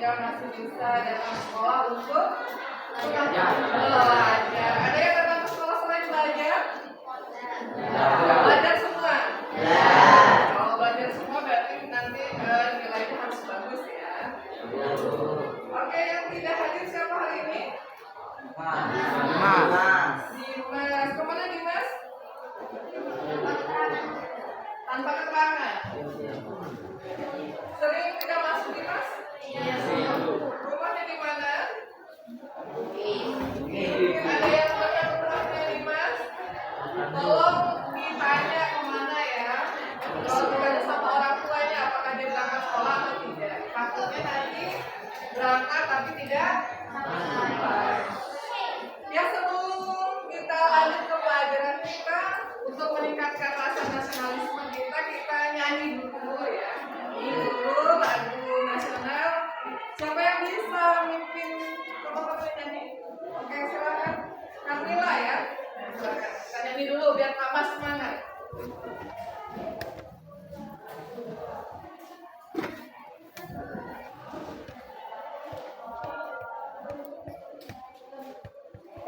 tidak masih bisa datang sekolah untuk belajar. Ada yang datang ke sekolah selain belajar? Belajar semua? Kalau belajar semua berarti nanti nilainya harus bagus ya. Oke, yang tidak hadir siapa hari ini? Dimas. Kemana Dimas? Tanpa keterangan. Sering tidak masuk Dimas? Iya. Rumahnya di mana? Ada yang punya rumahnya Dimas? Tolong ditanya kemana ya. Kalau ditanya sama orang tuanya apakah dia berangkat sekolah atau tidak. Takutnya nanti berangkat tapi tidak sampai. Ya, sebelum kita lanjut ke pelajaran kita, untuk meningkatkan rasa nasionalisme kita nyanyi dulu ya. Nyanyi dulu lagu nasional. Siapa yang bisa mimpin kelompok nyanyi? Oke, silakan. Kamila ya. Silakan. Kita nyanyi dulu biar tambah semangat.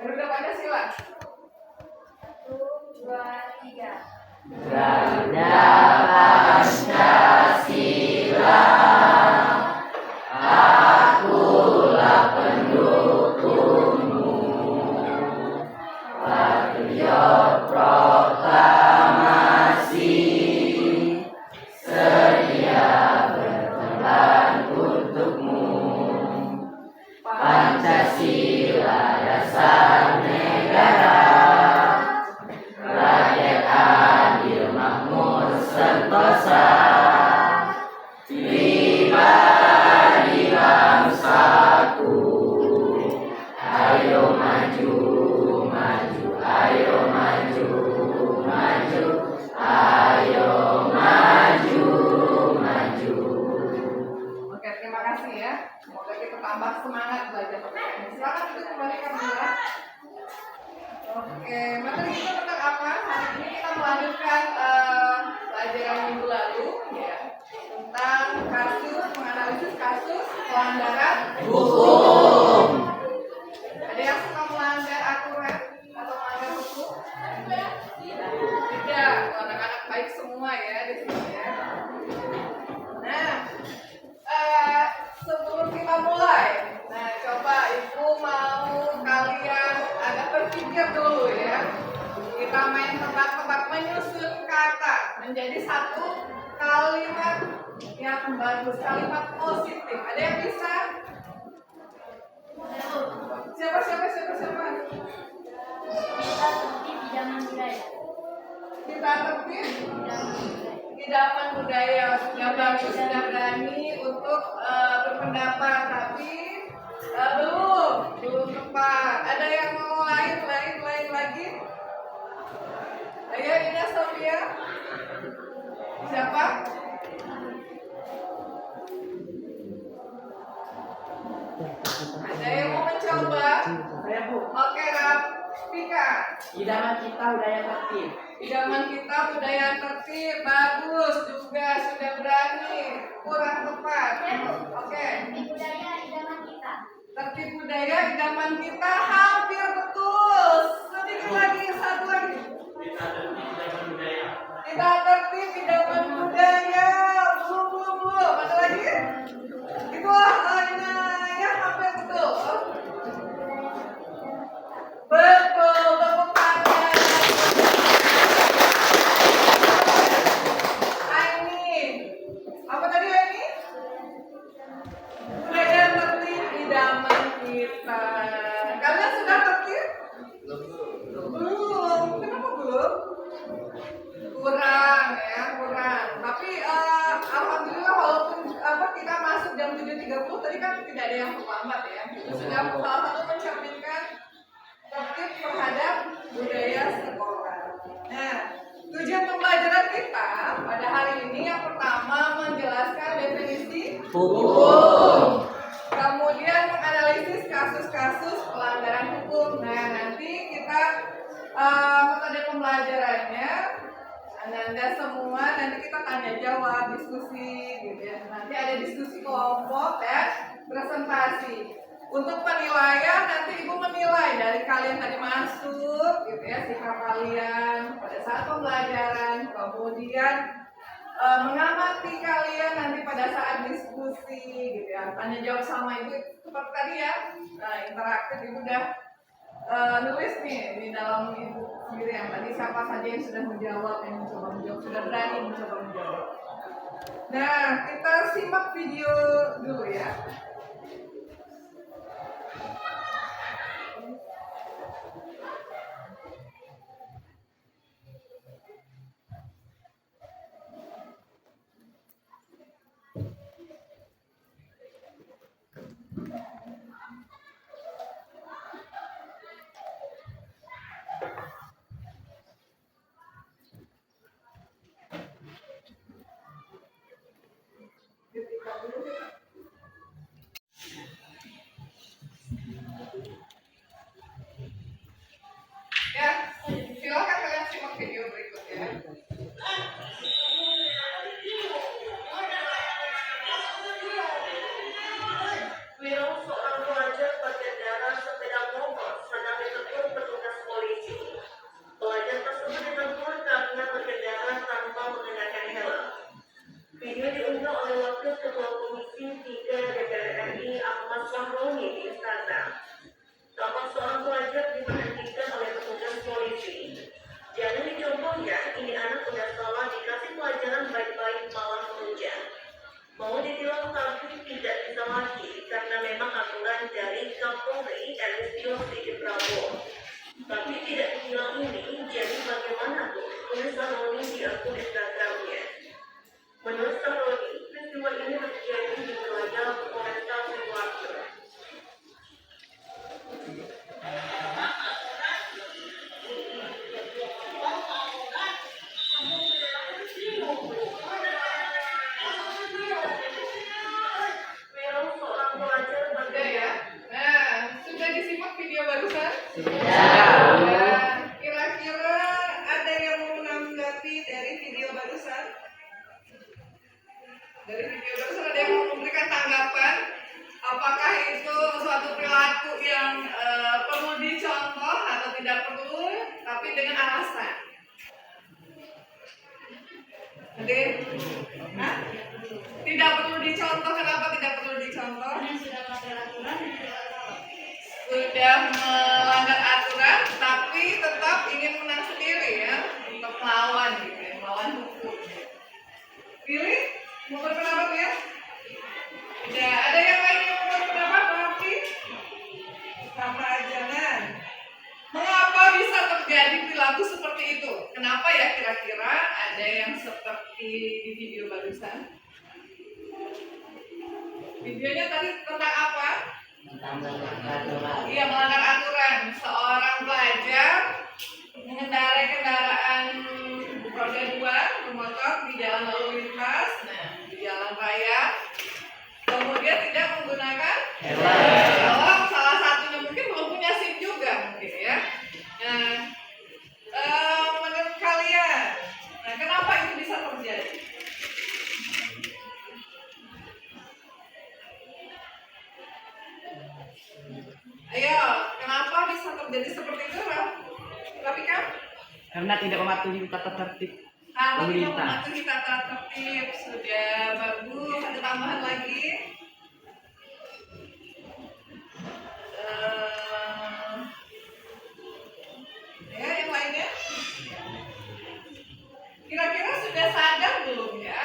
Udah pada sila. 1, 2, 3. Ganda Pancasila, akulah pendukungmu. Patriot proklamasi, sedia berkorban untukmu. Pancasila dasar negara, rakyat adil makmur sentosa, pribadi bangsaku. Ayo maju, maju, ayo maju, maju, ayo maju, maju. Oke, terima kasih ya. Semoga kita tambah semangat belajar. Silakan itu kembali Kamila. Oke, materi kita tentang apa? Hari ini kita melanjutkan pelajaran minggu lalu ya, tentang menganalisis kasus pelanggaran Hukum. Ada yang suka melanggar aturan atau melanggar hukum? Tidak, anak-anak baik semua ya di sini ya. Nah, sebelum kita mulai, coba ibu mau kalian agak berpikir dulu ya. Kita main tebak-tebak menyusun kata menjadi satu kalimat yang bagus, kalimat positif. Ada yang bisa? Siapa? Kita tertib idaman budaya. Kita tertib idaman budaya. Sudah bagus, sudah berani untuk berpendapat, tapi belum tepat. Ada yang mau lain lagi? Ayo Ina Sofia. Siapa? Ada yang mau mencoba? Saya Bu. Oke, Rafika. Idaman kita budaya tertib. Idaman kita budaya tertib, bagus juga, sudah berani, kurang tepat. Oke. Tertib budaya idaman kita. Tertib budaya idaman kita, hampir betul. Sedikit lagi, satu lagi. Kita tertib idaman budaya. Belum. Ada lagi? Itulah ya, hampir betul. Betul, tepuk tangan. Aini. Apa tadi Aini? Budaya tertib idaman kita. Kalian sudah tertib? Belum. Kenapa belum? Kurang. Tapi alhamdulillah walaupun kita masuk jam 7.30 tadi kan tidak ada yang terlambat ya. Sudah salah satu mencerminkan tertib terhadap budaya sekolah. Nah, tujuan pembelajaran kita pada hari ini yang pertama menjelaskan definisi Hukum. kemudian menganalisis kasus-kasus pelanggaran hukum. Nah, nanti kita metode pembelajarannya Anda semua nanti kita tanya jawab, diskusi gitu ya. Nanti ada diskusi kelompok dan presentasi. Untuk penilaian nanti ibu menilai dari kalian tadi masuk, gitu ya, sikap kalian pada saat pembelajaran, kemudian mengamati kalian nanti pada saat diskusi, gitu ya, tanya jawab sama ibu seperti tadi ya. Nah, interaktif ibu udah nulis nih di dalam ibu sendiri yang tadi siapa saja yang sudah menjawab, yang mencoba menjawab, sudah berani mencoba menjawab. Nah, kita simak video dulu ya. Ya, silakan kalian simak video berikutnya. Wiro seorang pelajar berkendara sepeda motor sedang ditegur petugas polisi. Pelajar tersebut ditegur karena berkendara tanpa mengenakan helm. Video diunggah oleh Wakil Ketua Komisi 3 DPR RI Ahmad Sahroni di Instagram. Tampak seorang pelajar diberhentikan oleh petugas polisi. Jangan dicontoh ya, ini anak udah salah dikasih pelajaran baik-baik malah menunjang. Mau ditilang tapi tidak bisa lagi karena memang aturan dari Kapolri Listio Sigit Prabowo. Tapi tidak ditilang ini, jadi bagaimana tuh? Tulis Sahroni di akun Instagramnya. Menurut Sahroni, peristiwa ini terjadi di wilayah Polresta Sidoarjo. Wiro seorang pelajar Udah berkendara. ya. Nah, sudah disimak video barusan? Sudah. Nah, kira-kira ada yang mau menanggapi dari video barusan? Dari video barusan ada yang mau memberikan tanggapan? Apakah itu suatu perilaku yang perlu dicontoh atau tidak perlu, tapi dengan alasan? Jadi, tidak perlu dicontoh. Kenapa tidak perlu dicontoh? Karena sudah melanggar aturan dan tidak salah. Sudah melanggar aturan, tapi tetap ingin menang sendiri ya, untuk melawan gitu ya, melawan hukum. Pilih, mau berpendapat ya? Ya, ada yang lain yang mau berpendapat berarti? Sama aja kan? Mengapa bisa terjadi perilaku seperti itu? Kenapa ya kira-kira ada yang seperti di video barusan? Videonya tadi tentang apa? Tentang aturan. Iya, melanggar aturan. Seorang pelajar mengendarai kendaraan roda 2 bermotor di jalan lalu lintas, nah di jalan raya, kemudian tidak menggunakan helm. Salah satunya mungkin belum punya SIM juga mungkin ya. Nah, menurut kalian, nah kenapa itu bisa terjadi? Ayo, kenapa bisa terjadi seperti itu, Raf? Tapi kan Karena tidak mematuhi tata tertib kalau lalu tidak lintas. mematuhi tata tertib sudah bagus. Ada tambahan lagi? Ya, yang lainnya? Kira-kira sudah sadar belum ya?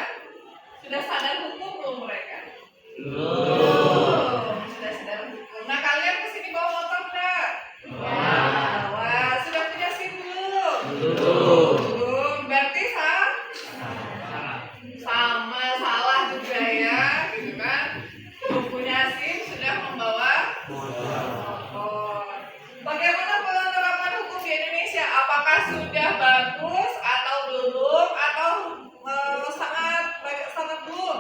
Sudah sadar hukum belum mereka? Belum. Sudah sadar hukum. Nah, kalian kesini bawa motor enggak? Wah, sudah punya SIM belum? Belum. Berarti sama salah juga ya, gitu kan? Belum punya SIM sudah membawa motor. Bagaimana penerapan hukum di Indonesia? Apakah sudah bagus atau belum atau sangat belum?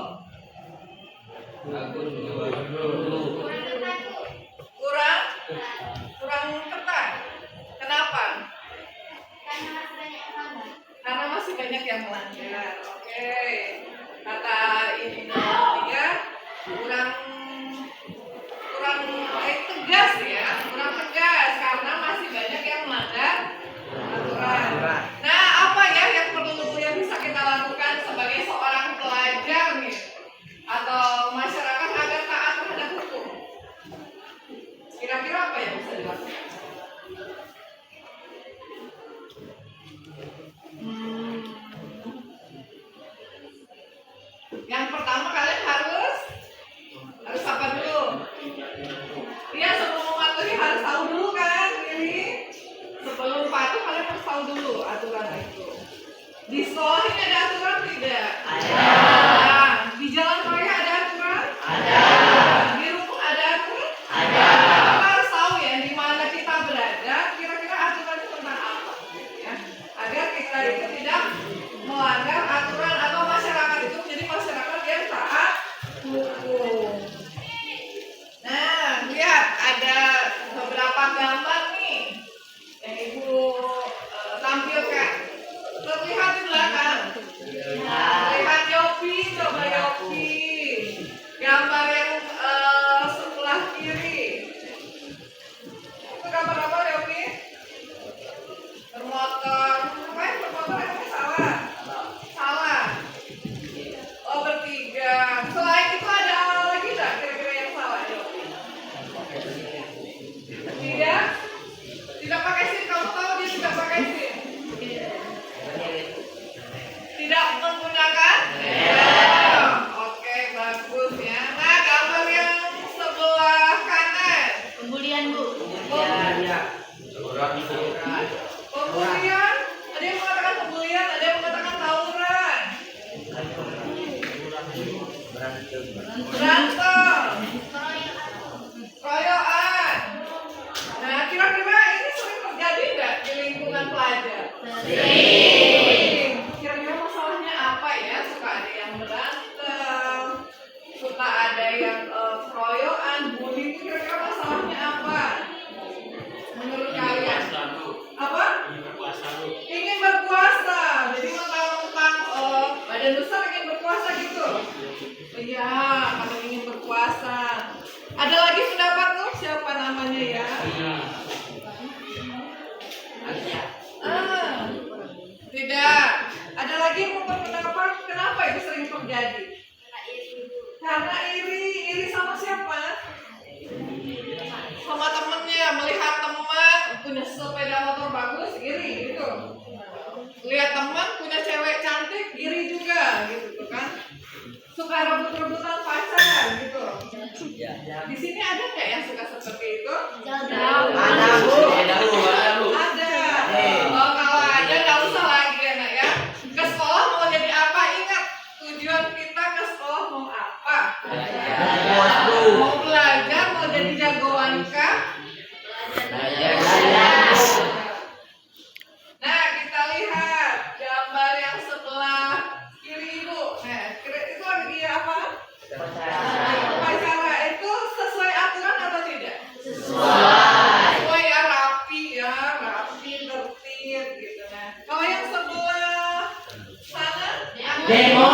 Kurang ketat tuh. Kurang ketat. Kenapa? Karena masih banyak yang melanggar. Karena masih banyak yang melanggar. Oke. Kata ini dia kurang Berantem. Royoan. Nah, kira-kira ini sering terjadi nggak di lingkungan pelajar? Sering. Kira-kira masalahnya apa ya? Suka ada yang berantem, suka ada yang keroyokan, bully. Itu kira-kira masalahnya apa? Menurut kalian? Apa? Ingin berkuasa. Jadi mentang-mentang badan besar ingin berkuasa gitu. Iya, kalau ingin berkuasa. Ada lagi pendapat tuh siapa namanya ya? Tidak. Ada lagi yang mau berpendapat kenapa itu sering terjadi? Karena iri sama siapa? Sama temennya, melihat teman punya sepeda motor bagus, iri gitu. Lihat teman punya cewek cantik, iri juga gitu kan. Suka rebut-rebutan pacar gitu. Di sini ada nggak yang suka seperti itu? Ada Bu. Ada. Oh, kalau ada nggak usah lagi anak ya. Ke sekolah mau jadi apa? Ingat tujuan kita ke sekolah mau apa? Mau belajar, mau jadi jagoan kah? Nah, kita lihat gambar yang sebelah kiri ibu. Nah, itu lagi apa? Upacara itu sesuai aturan atau tidak? Sesuai ya, rapi, tertib gitu. Nah, kalau yang sebelah sana Demo.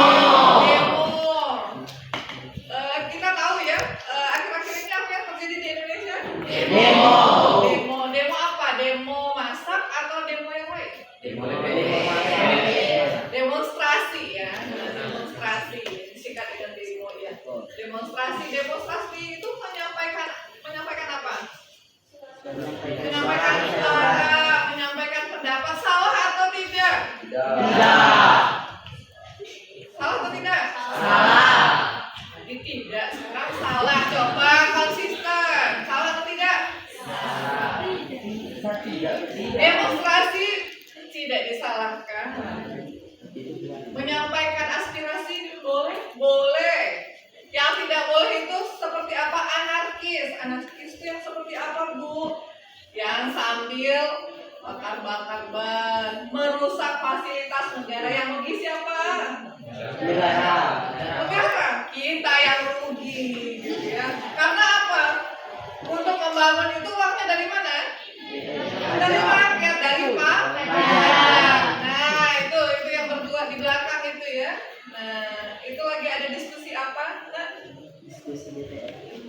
Kita tahu ya, akhir-akhir ini apa yang terjadi di Indonesia? Demo. Demo apa? Demo masak atau demo yang lain? Demonstrasi ya, demonstrasi disingkat dengan demo ya. Demonstrasi itu menyampaikan apa? Menyampaikan pendapat, salah atau tidak? Salah atau tidak? Jadi tidak, sekarang salah. Coba konsisten, salah atau tidak? Demonstrasi tidak disalahkan. Menyampaikan aspirasi boleh. Yang tidak boleh itu seperti apa? Anarkis itu yang seperti apa Bu? Yang sambil bakar-bakar ban, merusak fasilitas negara. Yang rugi siapa? Negara. Kita yang rugi gitu ya. Karena apa? Untuk membangun itu uangnya dari mana? Dari rakyat, dari pajak. Nah, itu yang berdua di belakang itu ya. Nah, itu lagi ada diskusi apa? Nah,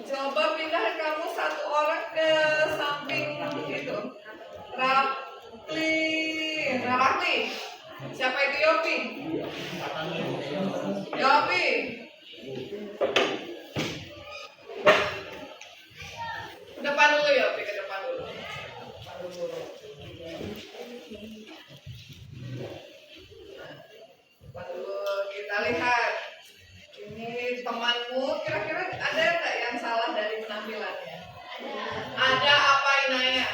coba pindah kamu satu orang ke samping itu. Rapli. Siapa itu Yopi? Yopi. Ke depan dulu Yopi, ke depan dulu. Kita lihat ini temanmu, kira-kira ada nggak yang salah dari penampilannya? Ada apa Inaya?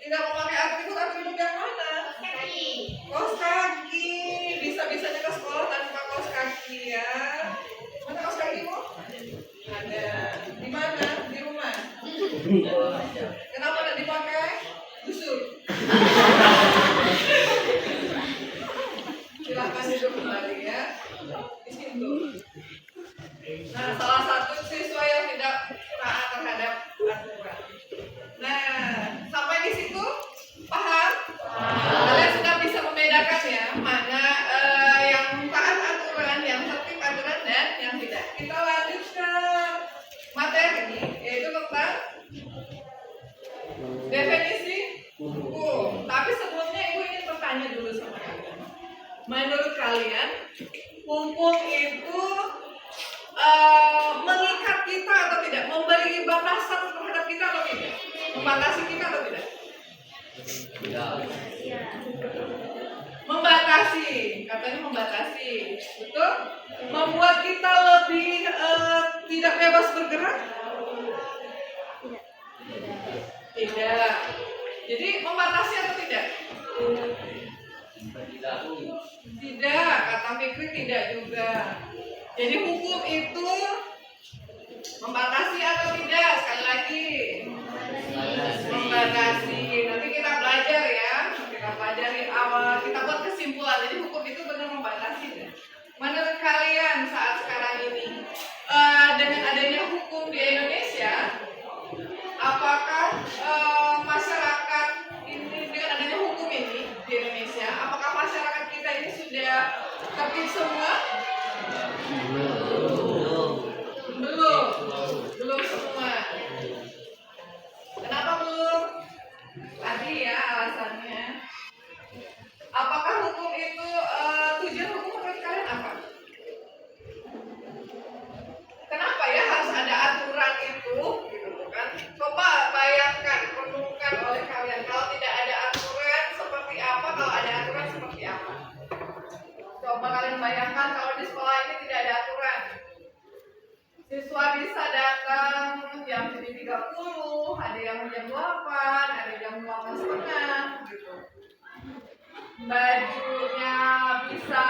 Tidak memakai atribut yang mana? Kaos kaki. Bisa-bisanya ke sekolah tanpa kaos kaki ya. Mana kaos kakimu? Ada. Di mana? Di rumah. Kenapa tidak dipakai? Gusur. Silahkan duduk kembali ya. Di situ. Nah, salah satu siswa yang tidak taat terhadap aturan. Nah, sampai di situ paham? Kalian sudah bisa membedakan ya mana yang taat aturan, yang tertib aturan dan yang tidak. Kita lanjut ke materi, yaitu tentang definisi hukum. Tapi sebelumnya Ibu ingin bertanya dulu sama kalian. Menurut kalian, hukum itu mengikat kita atau tidak? Memberi batasan terhadap kita atau tidak? Membatasi kita atau tidak? Membatasi, katanya membatasi, betul? Membuat kita lebih tidak bebas bergerak? Tidak. Jadi membatasi atau tidak? Tidak, kata Fikri tidak juga. Jadi hukum itu membatasi atau tidak? Sekali lagi, membatasi. Nanti kita belajar ya, kita pelajari awal, kita buat kesimpulan. Jadi hukum itu benar membatasi. Menurut kalian saat sekarang ini, dengan adanya hukum di Indonesia, apakah masyarakat ini dengan adanya hukum ini di Indonesia, apakah masyarakat kita ini sudah tertib semua? Belum semua. Kenapa belum? Tadi ya alasannya. Apakah hukum itu tujuan hukum menurut kalian apa? Kenapa ya harus ada aturan itu, gitu kan? Coba bayangkan, renungkan oleh kalian. Kalau tidak ada aturan seperti apa? Kalau ada aturan seperti apa? Coba kalian bayangkan kalau di sekolah ini tidak ada aturan. Siswa bisa datang jam 7.30, ada yang jam 8, ada jam 8.30 gitu. Bajunya bisa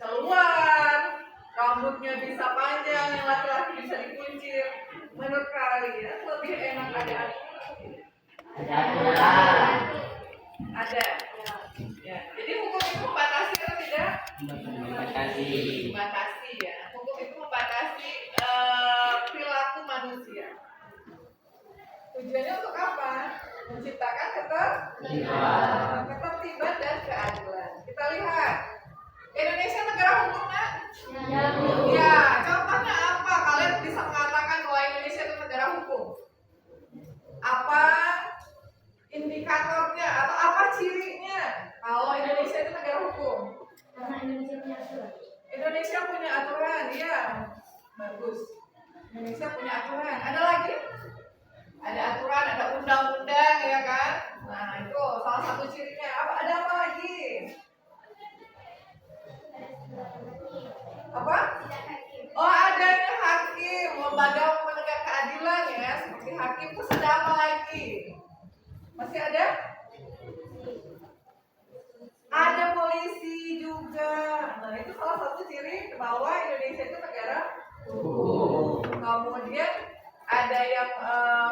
keluar, rambutnya bisa panjang, yang laki-laki bisa dikuncir. Menurut kalian lebih enak ada aturan? Ada aturan. Ada. Ya. Jadi hukum itu membatasi atau tidak? Membatasi. Membatasi ya. Hukum itu membatasi perilaku manusia. Tujuannya untuk apa? Menciptakan ketertiban dan keadilan. Kita lihat. Indonesia negara hukum kan? Ya, contohnya apa? Kalian bisa mengatakan bahwa Indonesia itu negara hukum. Apa indikatornya atau apa cirinya kalau Indonesia itu negara hukum? Karena Indonesia punya aturan. Indonesia punya aturan, iya, bagus. Indonesia punya aturan. Ada lagi? Ada aturan, ada undang-undang, ya kan? Nah itu salah satu cirinya. Ada apa lagi? Apa? Oh, adanya hakim, lembaga penegak keadilan ya, seperti hakim. Terus ada apa lagi? Masih ada? Ada polisi juga. Nah itu salah satu ciri bahwa Indonesia itu negara hukum. Kemudian ada yang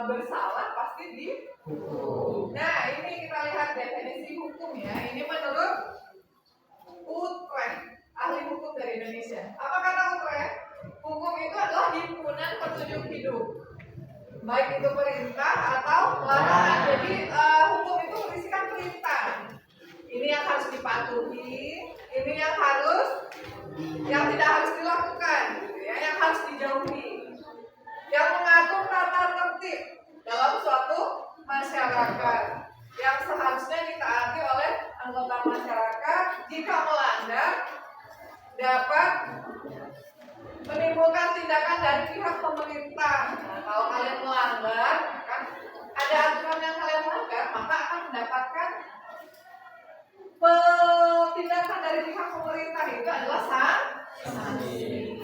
bersalah pasti dihukum. Nah ini kita lihat definisi hukum ya. Ini menurut Utrecht, ahli hukum dari Indonesia. Apa kata Utrecht? Hukum itu adalah himpunan petunjuk hidup, baik itu perintah atau larangan. Jadi hukum itu berisikan perintah. Ini yang harus dipatuhi, ini yang tidak harus dilakukan, gitu ya, yang harus dijauhi, yang mengatur tata tertib dalam suatu masyarakat, yang seharusnya ditaati oleh anggota masyarakat. Jika melanggar, dapat menimbulkan tindakan dari pihak pemerintah. Nah, kalau kalian melanggar, kan ada aturan yang kalian melanggar, maka akan mendapatkan tindakan dari pihak pemerintah. Itu adalah sanksi.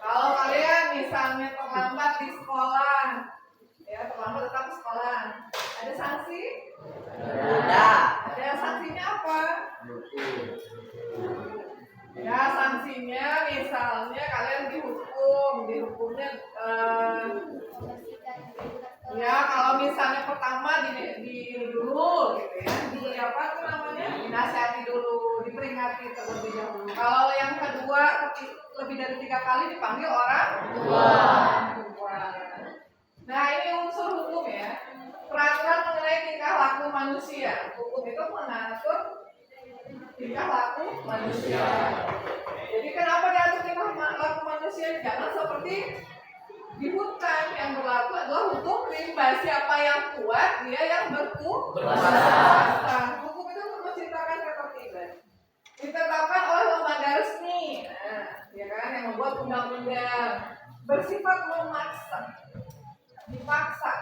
Kalau kalian misalnya terlambat di sekolah, ya terlambat tetap di sekolah, ada sanksi? Ada sanksinya apa? Ya sanksinya misalnya kalian dihukumnya ya kalau misalnya pertama di dulu gitu ya, di apa tuh namanya, dinasihati dulu, diperingati terlebih dahulu. Kalau yang kedua lebih dari 3 kali dipanggil orang tua. Nah ini unsur hukum ya, peraturan mengenai tingkah laku manusia. Hukum itu mengatur tingkah laku manusia. Jadi kenapa diatur tingkah laku manusia? Jangan seperti di hutan yang berlaku adalah hukum rimba. Siapa yang kuat, dia yang berkuasa. Hukum itu untuk menciptakan ketertiban. Ditetapkan oleh lembaga resmi, ya kan, yang membuat undang-undang, bersifat memaksa, dipaksa.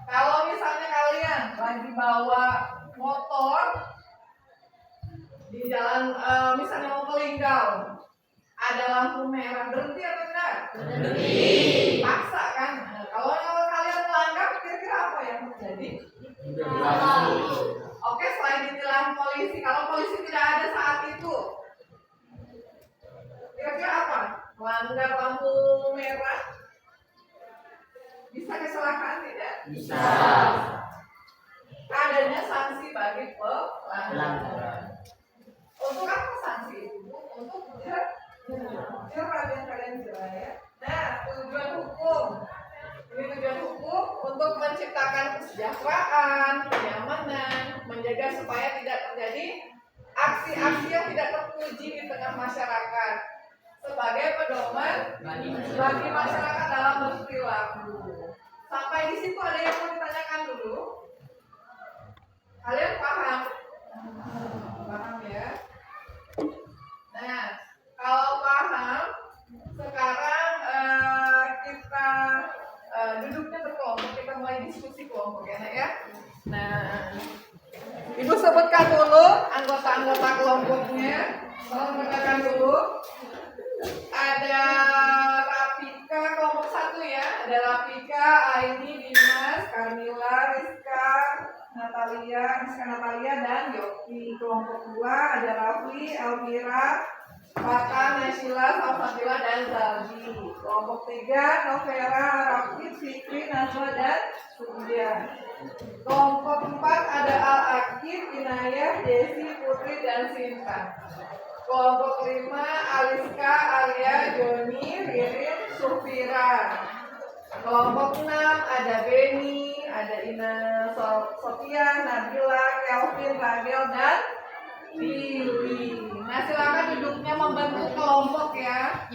Kalau misalnya kalian lagi bawa motor di jalan, misalnya mau ke Linggau, ada lampu merah, berhenti atau tidak? Berhenti. Paksa kan? Nah, kalau kalian melanggar, kira-kira apa yang terjadi? Oke, selain ditilang polisi, kalau polisi tidak ada saat itu, Kira-kira apa? Melanggar lampu merah bisa kecelakaan tidak? Bisa. Adanya sanksi bagi pelanggar. Pelanggar. Untuk apa sanksi itu? Untuk jerat yang kalian jerat ya. Nah, tujuan hukum. Ini tujuan hukum untuk menciptakan kesejahteraan, kenyamanan, menjaga supaya tidak terjadi aksi-aksi yang tidak terpuji di tengah masyarakat sebagai pedoman bagi masyarakat dalam berperilaku. Sampai di situ ada yang mau ditanyakan dulu? Kalian paham? Paham ya? Nah, kalau paham, sekarang kita duduknya berkelompok, kita mulai diskusi kelompok ya, Nak, ya. Nah, Ibu sebutkan dulu anggota-anggota kelompoknya. Tolong dengarkan dulu. Ada Rapika kelompok 1 ya. Ada Rapika, Aini, Dimas, Carmila, Rizka, Natalia dan Yoki. Kelompok 2 ada Rafli, Elvira, Fata, Naysila, Salsabila dan Zabi. Kelompok 3 Novera, Rafid, Fikri, Nazwa dan Surya. Kelompok 4 ada Al-Akid, Inayah, Desi, Putri dan Sinta. Kelompok 5 Aliska, Alia, Joni, Ririn, Sufira. Kelompok 6 ada Beni, ada Ina, Sofia, Nabila, Kelvin, Ragel dan Lili. Nah, silakan duduknya membentuk kelompok ya.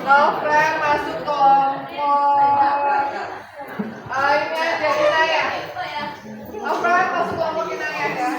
Lovren masuk kelompok. Ini aja Inayah. Lovren masuk kelompok Inayah ya.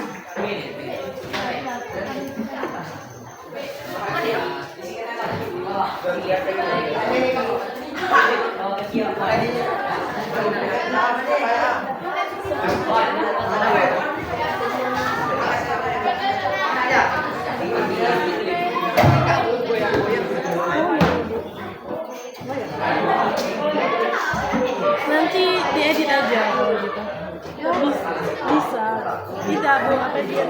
Nanti diedit aja kalau gitu. Ya bisa. Tidak bu, apa dia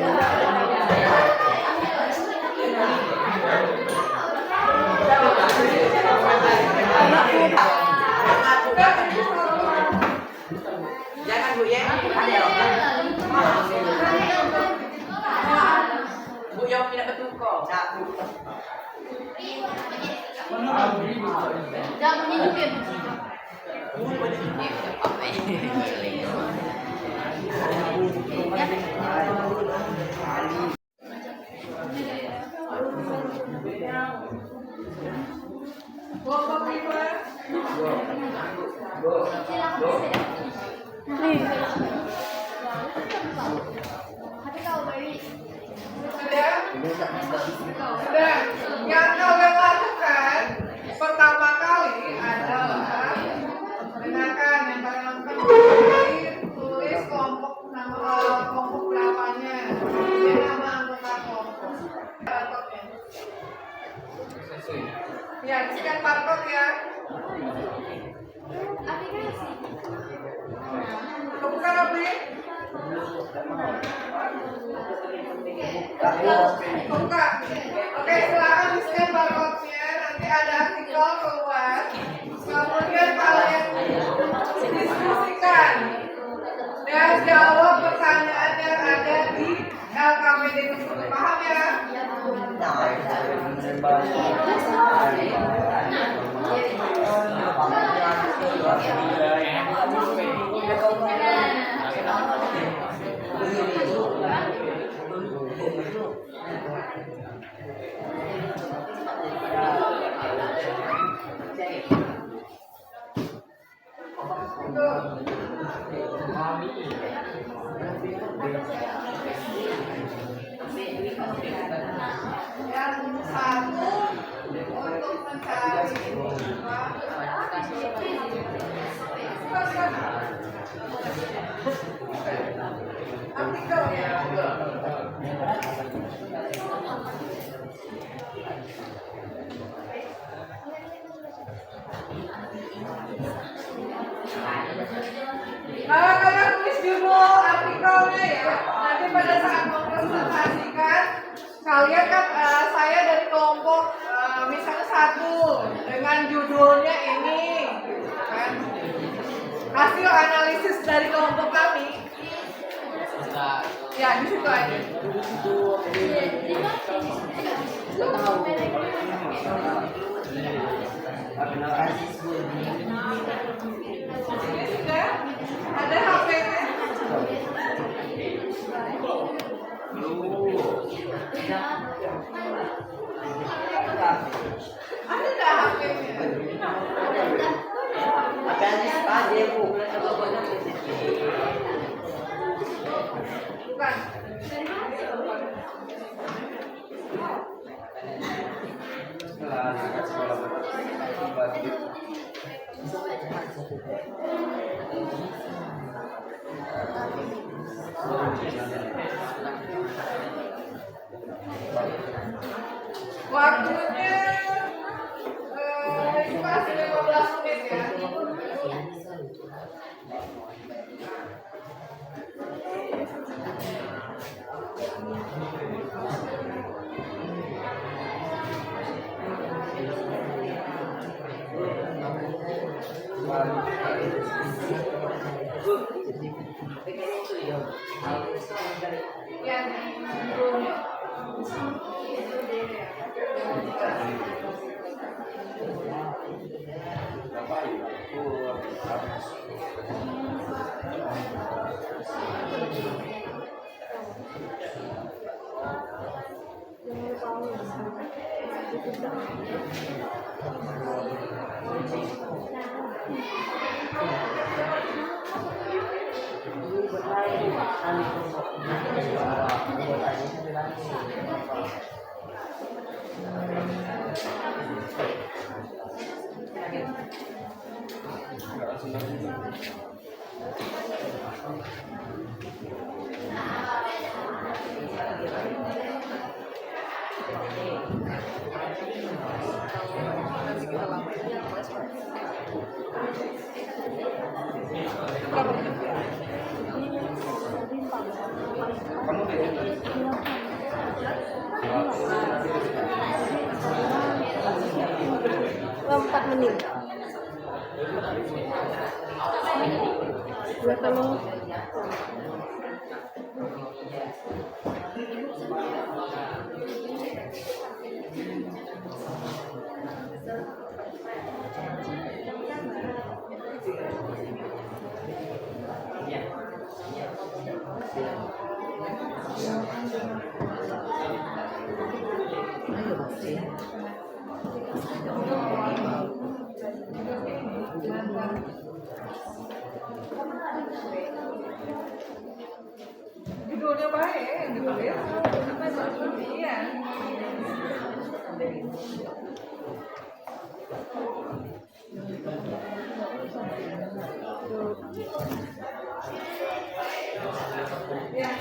Jangan Bu ya. Bu yang pindah ke tuko. Jangan menunjukin. Kelompok 5 nih. sudah. Yang kalian lakukan pertama kali adalah dengarkan yang kalian lakukan tulis kelompok nama kelompok berapanya dan nama anggota kelompok. Ya, scan barcode ya. Bukan Abdi? Buka. Oke, silakan di scan barcode-nya. Nanti ada artikel keluar. Kemudian kalian diskusikan dan jawab pertanyaan yang ada di LKPD tersebut. Paham ya? Yang satu untuk mencari artikel ya. Kalian tulis dulu artikelnya ya. Nanti pada saat mempresentasikan Kalian kan saya dari kelompok misalnya satu dengan judulnya ini, kan? Hasil analisis dari kelompok kami. Ya di situ aja. Ini sudah ada HP-nya. Ada nggak HP-nya? Bukan. Waktunya ini masih 15 menit ya. Ya, Empat menit. Ya kalau judulnya baik, gitu ya. Iya. Ya,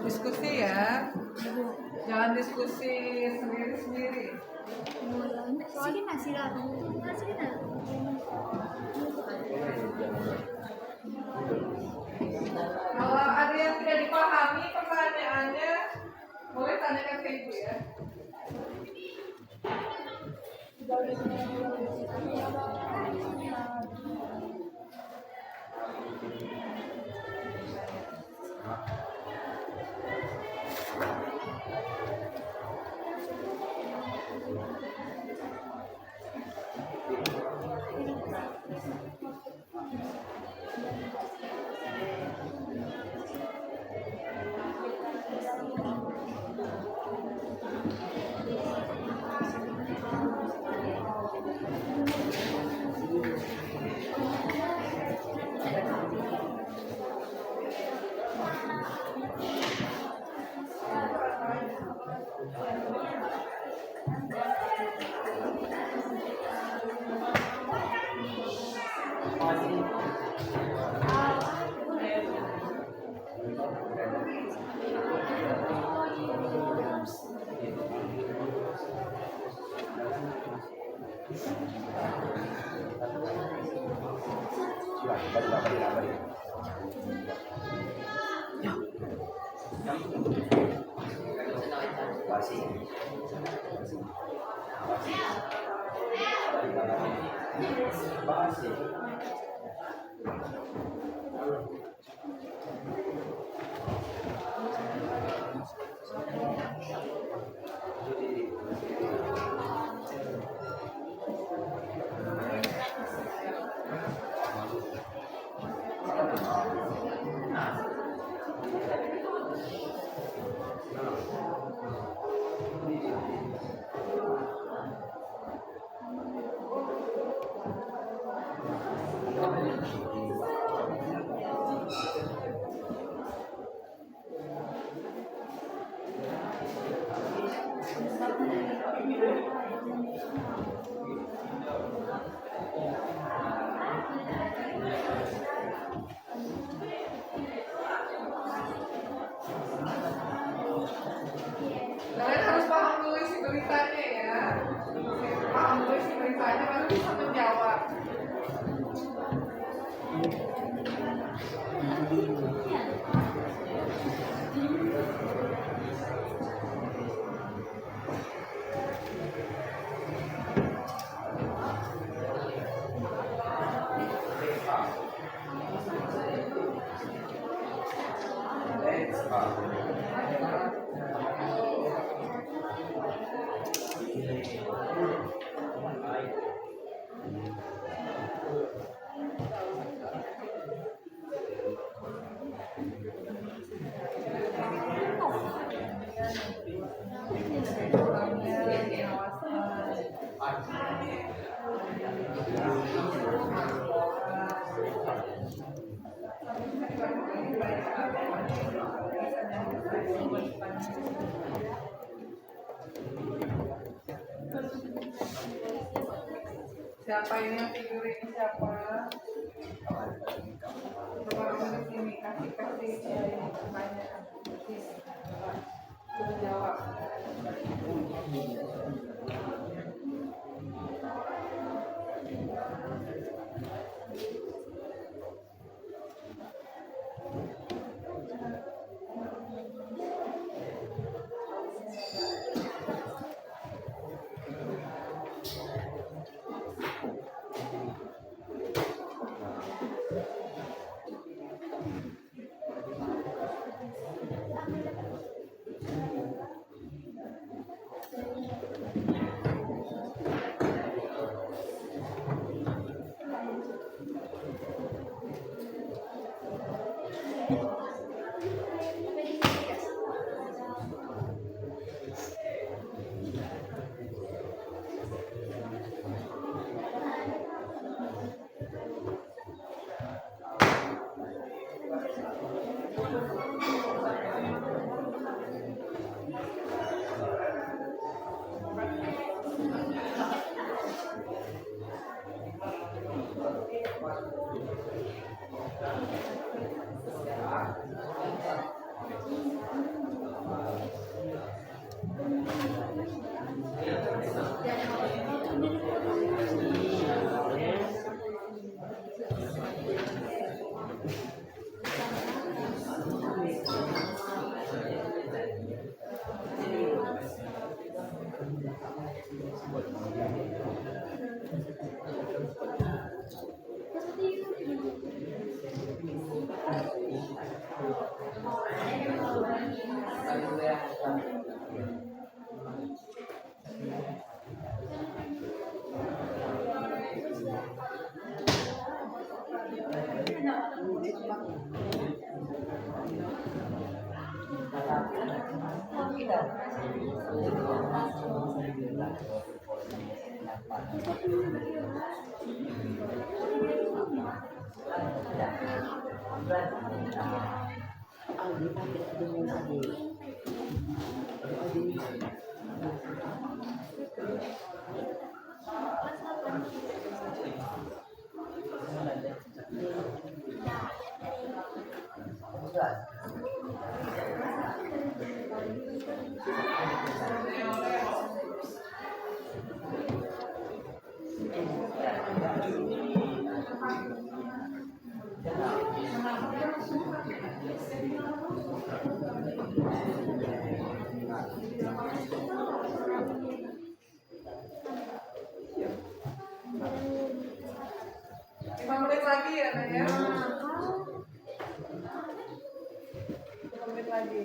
Diskusi ya. Jangan diskusi sendiri-sendiri. Sige na sila. Sige na. Kalau ada yang tidak dipahami pertanyaannya, boleh tanyakan ke ibu ya. Kalian harus paham dulu isi beritanya ya. Paham dulu isi beritanya baru bisa menjawab. Siapa ini yang tidur ini siapa? Coba kamu di sini kasih pertanyaan. Sudah jawab. Lima menit lagi ya, Nak ya. 5 menit lagi.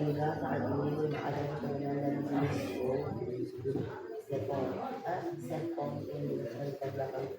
Kira saat ini belum ada kebenaran UNESCO Serpong Indonesia di belakang.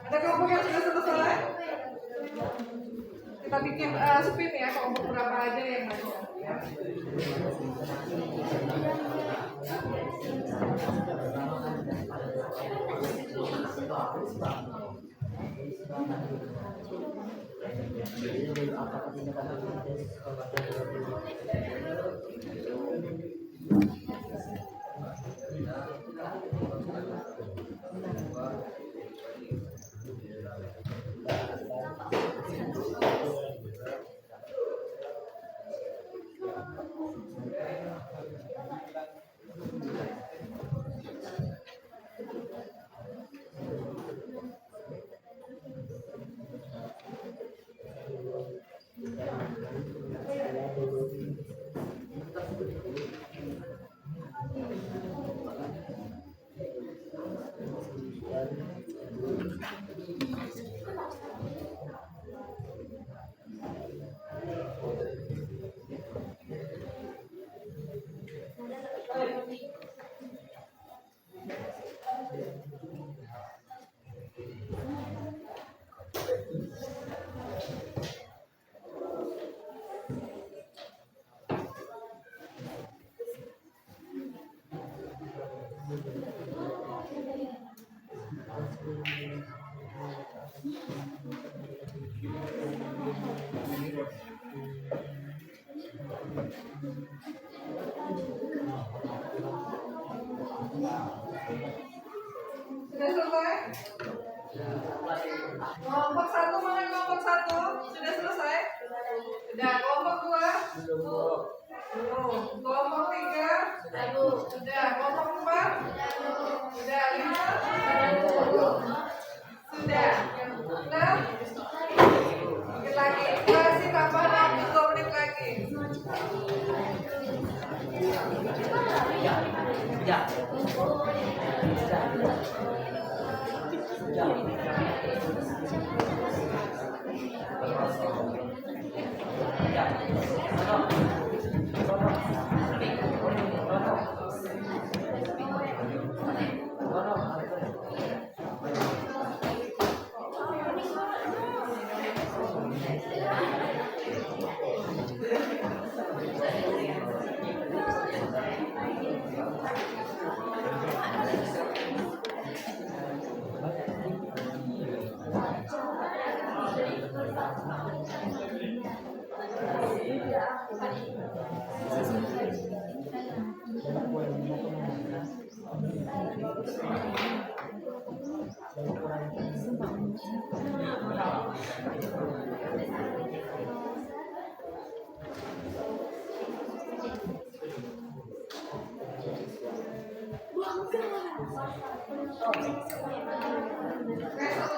Ada kelompok yang sudah selesai? Kita bikin spin ya, kelompok berapa aja yang masuk ya. Sudah selesai? Kelompok satu mana kelompok satu? Sudah selesai? Sudah. Kelompok dua? Belum. Kelompok tiga? Sudah. Kelompok empat? Sudah. Lima? Sudah. Enam? Sedikit lagi. Kasih tambah 2 menit lagi. Oke, 1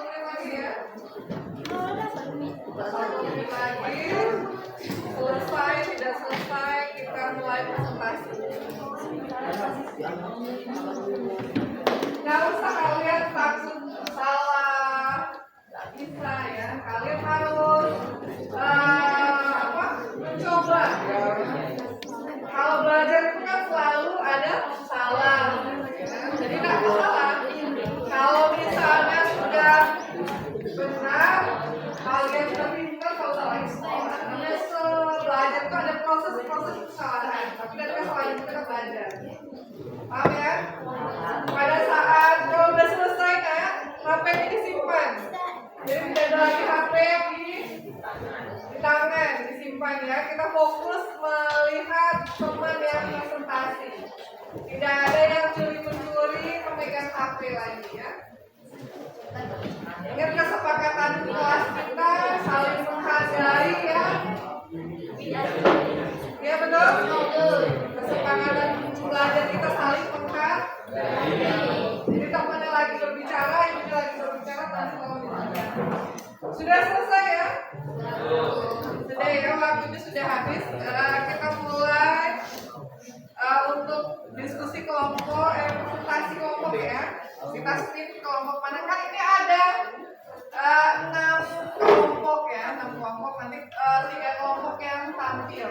menit lagi ya. 1 menit lagi. Selesai, tidak selesai, kita mulai presentasi. Nggak usah kalian takut salah, nggak bisa ya. Kalian harus mencoba. Kalau belajar itu kan selalu ada salah, ya. Jadi nggak salah. Kalau misalnya sudah benar, kalian sudah pintar, kalau salah itu sekolah. Karena belajar itu ada proses kesalahan, tapi dari kesalahan itu kita belajar. Paham ya? Pada saat kalau udah selesai kayak HP ini disimpan. Jadi tidak ada lagi HP di tangan, disimpan ya. Kita fokus melihat teman yang presentasi. Tidak ada yang curi-mencuri memegang HP lagi ya. Ingat kesepakatan kelas kita saling menghargai ya. Ya betul? Kesepakatan belajar kita saling menghargai. Jadi temannya lagi berbicara, ini lagi berbicara, nanti kalau berbicara. Sudah selesai ya? Sudah ya, waktunya sudah habis. Kita mulai untuk diskusi kelompok, presentasi kelompok ya. Kita split kelompok mana kan ini ada 6 kelompok ya, 6 kelompok, nanti 3 kelompok yang tampil.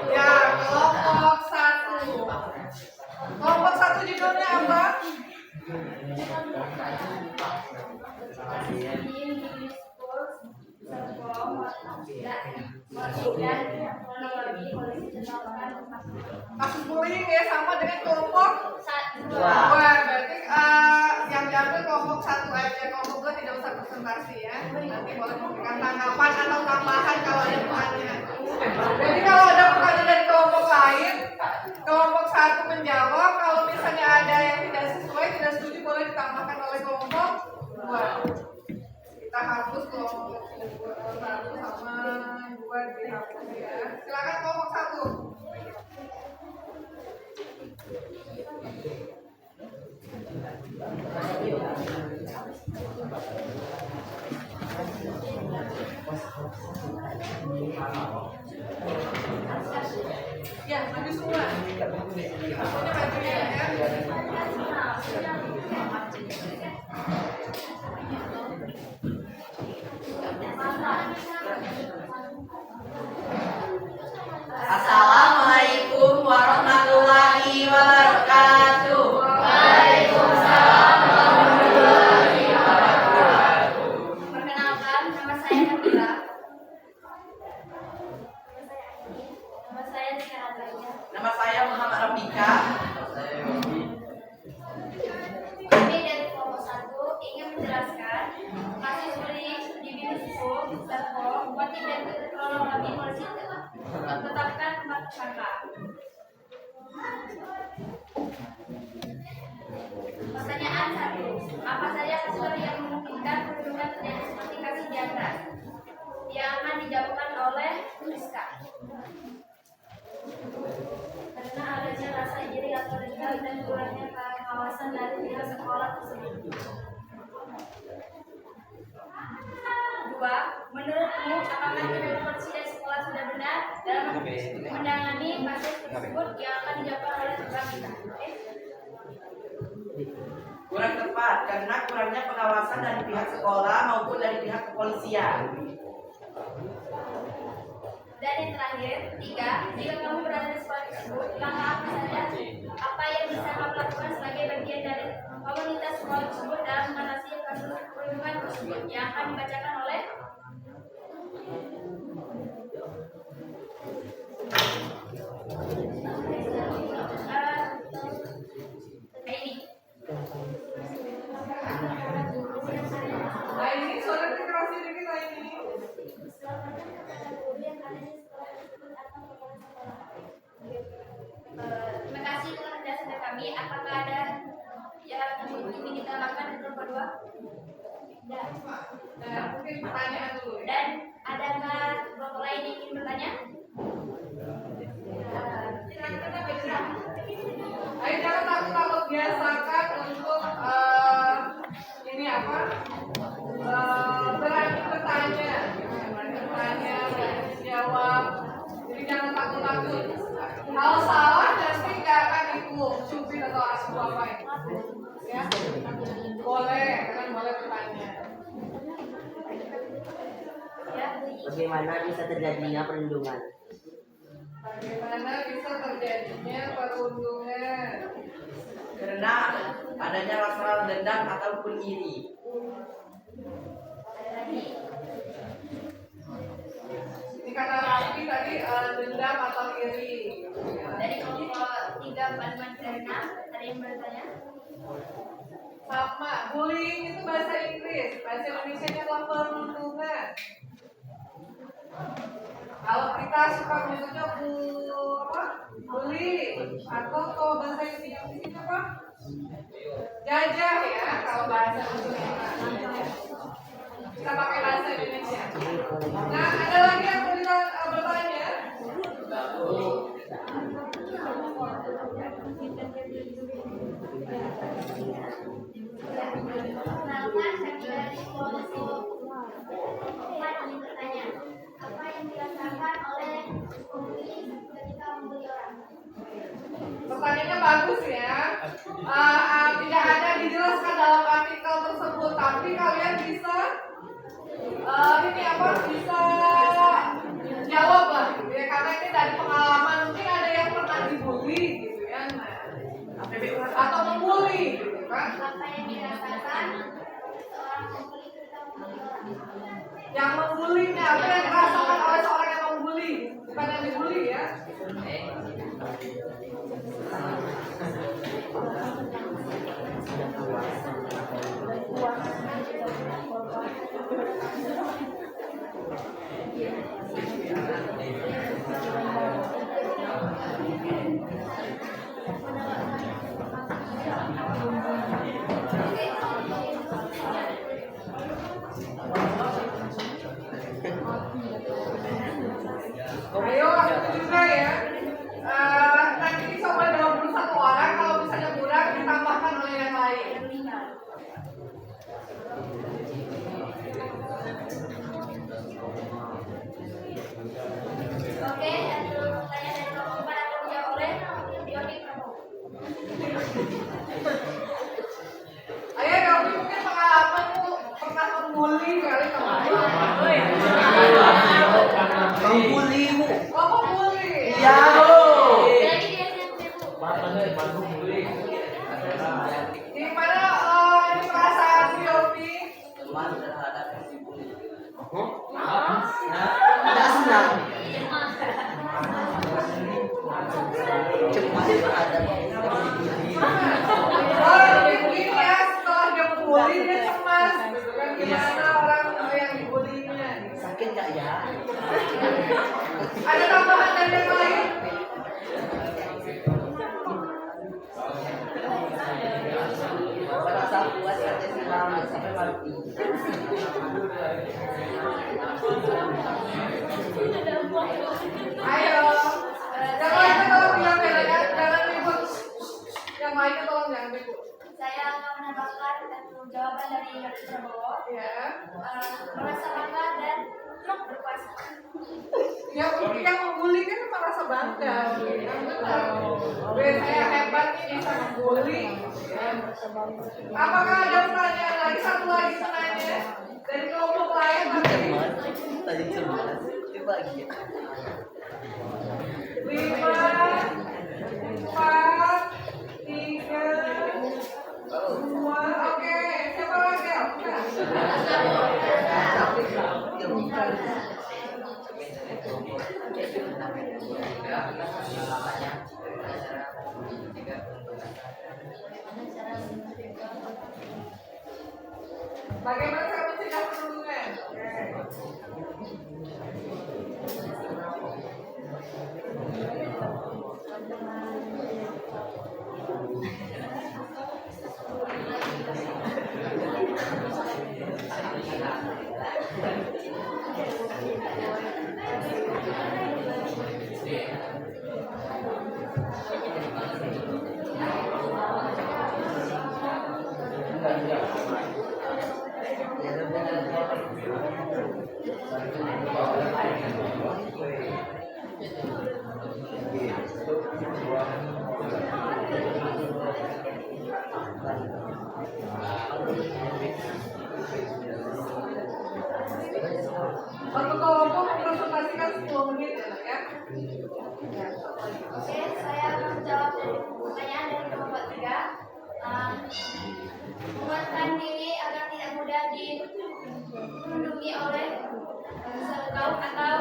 Ya, kelompok 1. Kelompok 1 judulnya apa? Kasus bullying ya, sama dengan kelompok 2. Berarti yang diambil kelompok 1 aja, kelompok 2 tidak usah presentasi ya. Nanti boleh memberikan tanggapan atau tambahan kalau ada pertanyaan. Jadi kalau ada pertanyaan dari kelompok lain, kelompok 1 menjawab. Kalau misalnya ada yang tidak sesuai, tidak setuju, boleh ditambahkan oleh kelompok 2. Kita hapus kelompok 1 sama 2 dihapus ya. Silakan kelompok 1. Ya, maju semua. Maksudnya maju ya. Assalamualaikum warahmatullahi wabarakatuh. Perkenalkan, nama saya Nabila. Nama saya Nika Natalia. Nama saya Muhammad Rafiqa. Kami dari kelompok 1 ingin menjelaskan kasus bullying di Binusku, Serpong, motif dan kronologi polisi tetapkan 4 tersangka. Pertanyaan 1. Apa saja faktor yang memungkinkan perundungan terjadi seperti kasus di atas? Yang akan dijawabkan oleh Rizka. Karena adanya rasa iri atau dendam dan kurangnya pengawasan dari pihak sekolah tersebut. 2. Menurutmu, apakah kinerja polisi dan sekolah sudah benar dalam menangani kasus tersebut yang akan dijawabkan oleh kita? Kurang tepat karena kurangnya pengawasan dari pihak sekolah maupun dari pihak kepolisian. Dan yang terakhir, 3. Jika kamu berada di sekolah tersebut, langkah apa yang bisa kamu lakukan sebagai bagian dari komunitas sekolah tersebut dalam mengatasi kasus perundungan tersebut yang akan dibacakan oleh Nah ini suara Selamatkan kepada guru yang ada di sekolah tersebut atau kepala sekolah. Terima kasih telah menjelaskan kami. Apakah ada yang ingin kita lakukan untuk kedua? Tidak. Nah, mungkin pertanyaan dulu ya. Dan adakah kelompok lain yang ingin bertanya? Ayo jangan takut-takut, biasakan untuk ini apa? Berani bertanya, berani jawab. Jadi jangan takut-takut. Kalau salah nanti nggak akan cubit atau asuh apa ya? Boleh, kalian boleh bertanya. Bagaimana bisa terjadinya perundungan? Bagaimana bisa terjadinya perundungan? Karena adanya rasa dendam ataupun iri. Ini karena Raffi tadi dendam atau iri. Dari kelompok 3 ada yang bertanya? Sama, bullying itu bahasa Inggris, bahasa Indonesia-nya adalah perundungan. Kalau kita suka menyebutnya bully, atau kalau bahasa Indonesia apa? Jajah ya, kalau bahasa Indonesia. Kita pakai bahasa Indonesia. Nah, ada lagi yang mau bertanya? Perkenalkan, saya dari kelompok 4 ingin bertanya. Apa yang dirasakan oleh pembuli ketika membuli orang? Pertanyaannya bagus ya. Tidak ada dijelaskan dalam artikel tersebut, tapi kalian bisa bisa jawab lah gitu ya, karena ini dari pengalaman. Mungkin ada yang pernah dibully gitu ya, atau membuli gitu kan. Apa yang dirasakan seorang pembuli ketika membuli orang? Yang membulinya, apa yang dirasakan oleh seorang yang membuli, bukan yang dibully ya. Ayo, aku juga ya. Nanti coba 21 orang, kalau misalnya kurang ditambahkan oleh yang lain. Oke, untuk pertanyaan dari kelompok 4 akan dijawab oleh Dioni Prabowo. Ayo dong, mungkin pengalamanmu pernah membuli kali kemarin. Pembulimu. Oh, membuli. Ya. Lagi dia yang Gimana ini perasaan Yofi? Tidak senang. Cemas terhadap Oh, jadi begini ya, setelah dia membuli dia cemas, gitu kan? Gimana orang yang dibulinya? sakit gak ya? Ada tambahan dari yang lain? Merasa puas saja selamat sampai mati. Ayo, yang lainnya tolong diam ya, jangan ribut. Yang lainnya tolong jangan ribut. Saya akan menambahkan jawaban dari Dioni Prabowo. Ya, Merasa bangga dan berpuas. ya mungkin yang membuli kan merasa bangga, kan benar. Oke, saya hebat nih bisa membuli. Ya. Apakah ada pertanyaan lagi? Satu lagi pertanyaan dari kelompok lain nanti. Tadi cemas. Coba lagi. 5, 4, 3, 2, oke. Siapa lagi? Bagaimana cara mencegah perundungan? Oke. Satu kelompok mempresentasikan 10 menit ya, Nak, ya. Oke, saya akan menjawab dari pertanyaan dari kelompok 3. Menguatkan diri agar tidak mudah dirundungi oleh kaum atau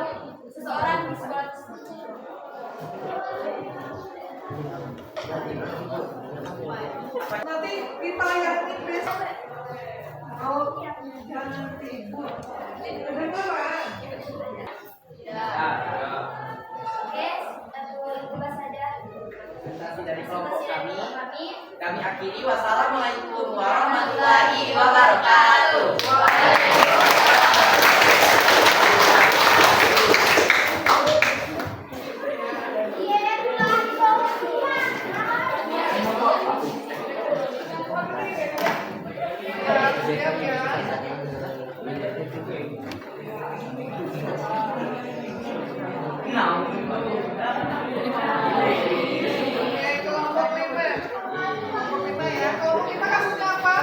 seseorang di sekolah tersebut. Nanti ditayangin besok. Oh, jangan ribut. Beneran. Oke, itulah saja Presentasi dari kelompok kami. kami. Kami akhiri. Wassalamualaikum warahmatullahi wabarakatuh. Siap ya. Oke, kelompok 5. Kelompok 5 ya. Kelompok 5 kasusnya apa?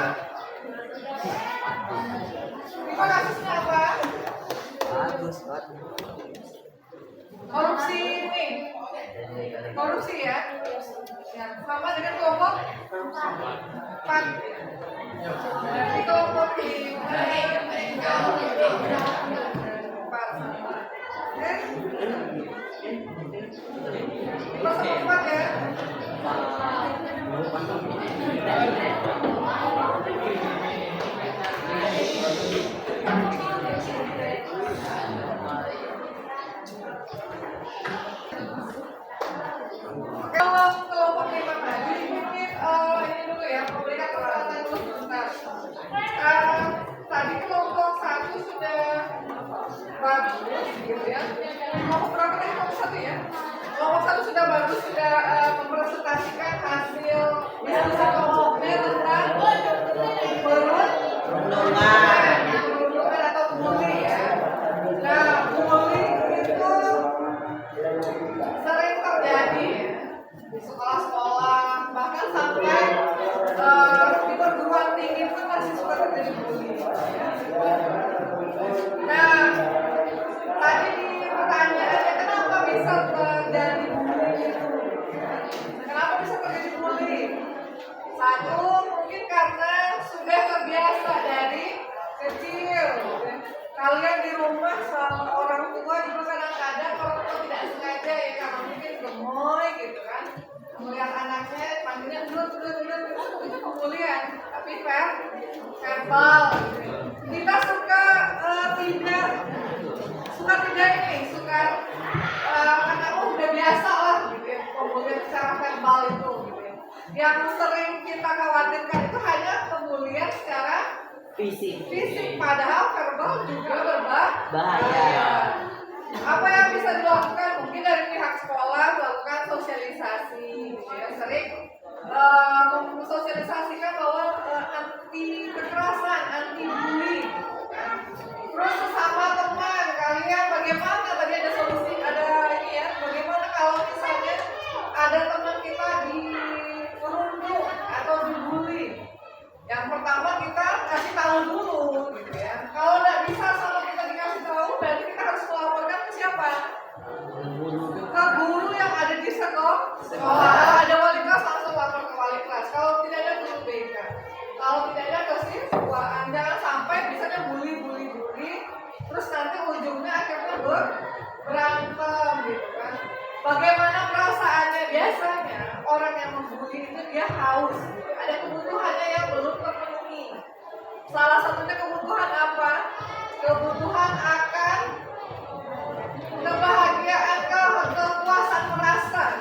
5 kasusnya apa? Korupsi ini. Korupsi ya. Ya, sama dengan kelompok 4. Jadi kelompok 5. Masuk 4 ya. Kalau kelompok 5 tadi mungkin ini dulu ya, memberikan peralatan dulu sebentar. Tadi kelompok 1 sudah bagus gitu ya. Kelompok berapa tadi? Kelompok 1 ya. Kelompok 1 sudah bagus, sudah mempresentasikan hasil diskusi kelompoknya tentang perundungan atau bully ya. Nah, bully itu sering terjadi ya di sekolah-sekolah, bahkan sampai di perguruan tinggi pun masih suka terjadi bully. Nah, tadi di pertanyaannya kenapa bisa terjadi bully itu? Kenapa bisa terjadi bully? Satu, mungkin karena sudah terbiasa dari kecil. Kalian di rumah sama orang tua juga kadang-kadang orang tua tidak sengaja ya, karena mungkin gemoy gitu kan, melihat anaknya panggilnya dulu itu pembulian, tapi verbal. Kita suka karena udah biasa lah gitu ya, pembulian secara verbal itu gitu ya. Yang sering kita khawatirkan itu hanya pembulian secara fisik, padahal verbal juga berbahaya. Apa yang bisa dilakukan? Mungkin dari pihak sekolah melakukan sosialisasi gitu ya. Sering mensosialisasikan bahwa anti kekerasan, anti bully gitu kan. Terus sesama teman kalian bagaimana, tadi ada solusi, ada ini ya, bagaimana kalau misalnya ada teman kita diperundung atau dibully. Yang pertama kita kasih tahu dulu gitu ya. Kalau nggak bisa sama kita dikasih tahu, berarti kita harus melaporkan ke siapa? Ke guru yang ada di sekolah. Kalau ada wali kelas langsung lapor ke wali kelas. Kalau tidak ada guru BK. Kalau tidak ada ke siswaan. Jangan sampai misalnya bully. Terus nanti ujungnya akhirnya berantem gitu kan. Bagaimana perasaannya? Biasanya orang yang membuli itu dia haus. Ada kebutuhannya yang belum terpenuhi. Salah satunya kebutuhan apa? Kebutuhan akan kebahagiaan, kepuasan merasa.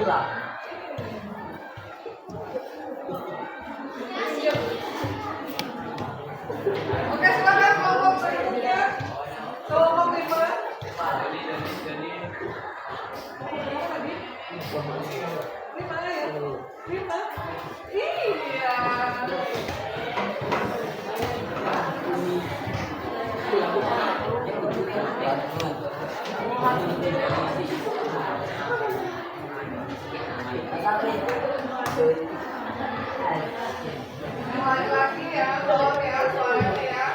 kurang. Oke, silakan kelompok berikutnya. Kelompok 5. Lima ya? 5? Iya. Yang laki-laki ya, tolong ya, suaranya ya.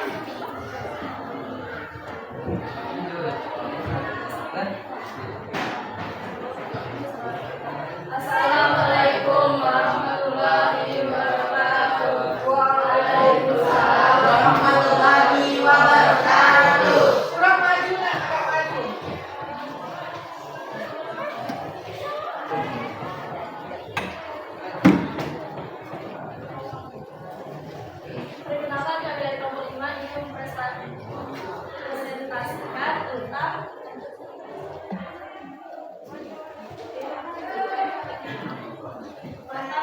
Assalamualaikum warahmatullahi wabarakatuh. Waalaikumsalam warahmatullahi wabarakatuh. Kurang maju nggak? Agak maju. Perkenalkan kami dari kelompok 5 ingin mempresentasikan tentang mata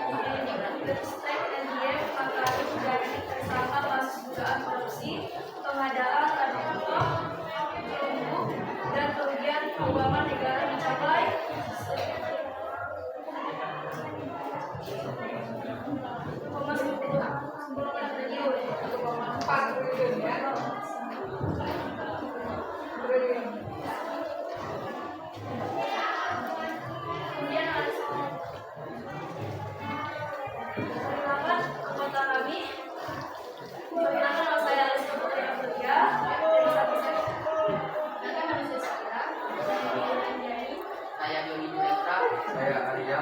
Pendidikan dan Diet Makarim dari tersangka kasus dugaan korupsi, pengadaan narkoba, dan kerugian keuangan negara mencapai triliun. 4 triliun ya. Triliun. Kemudian ada perkenalkan anggota kami. Perkenalkan nama saya Alice Putri yang bekerja dari Sabisa. Dan manusia sekarang Saya Doni Juletra. Saya Arya.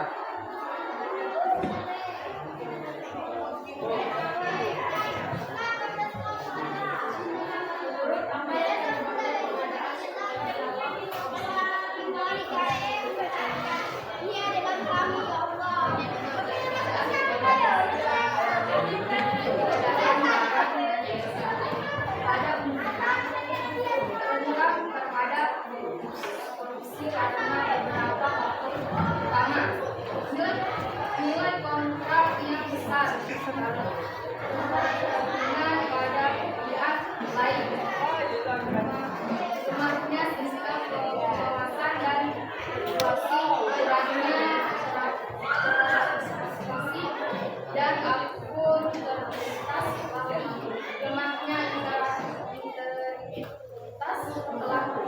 menurut apa yang terhadap korupsi karena beberapa faktor utama. Nilai kontrak yang besar kepentingan pada pihak lain, lemahnya sistem pengawasan dan regulasi, kurangnya transparansi dan akuntabilitas, lemahnya integritas pelaku.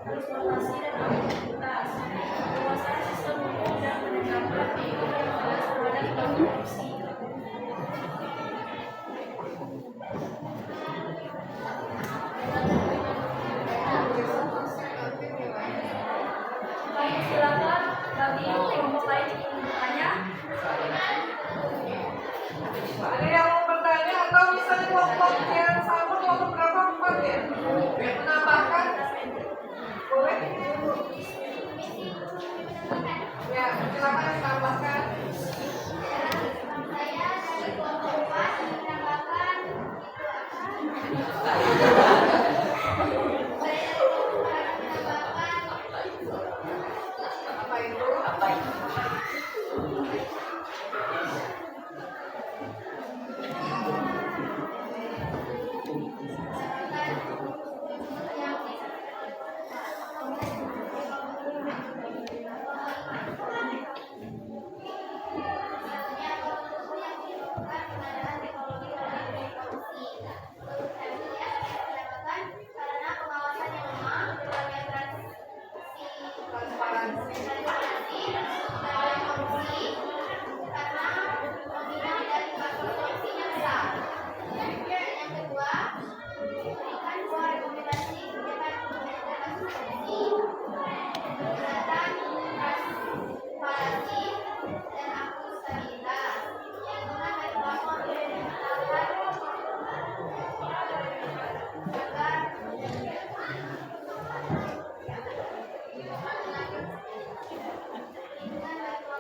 Transportasi dan mobilitas, penguasaan sistem hukum dan penegakan hukum yang jelas terhadap korupsi. Baik, silakan bagi kelompok lain ingin bertanya. Ada yang mau bertanya atau misalnya kelompok yang sama kelompok berapa 4 ya? Menambahkan? Boleh? Ya, silakan tambahkan. Saya dari kelompok 4 menambahkan Apa itu? Apa itu? karena pengawasan yang lemah, kurangnya Transparansi. transparansi, dan korupsi, karena pembinaan dari faktor korupsinya besar. Yang kedua, berikan dua rekomendasi kebijakan pemerintahan korupsi, peningkatan transparansi, dan akuntabilitas. Yang kedua, dari pelapor agar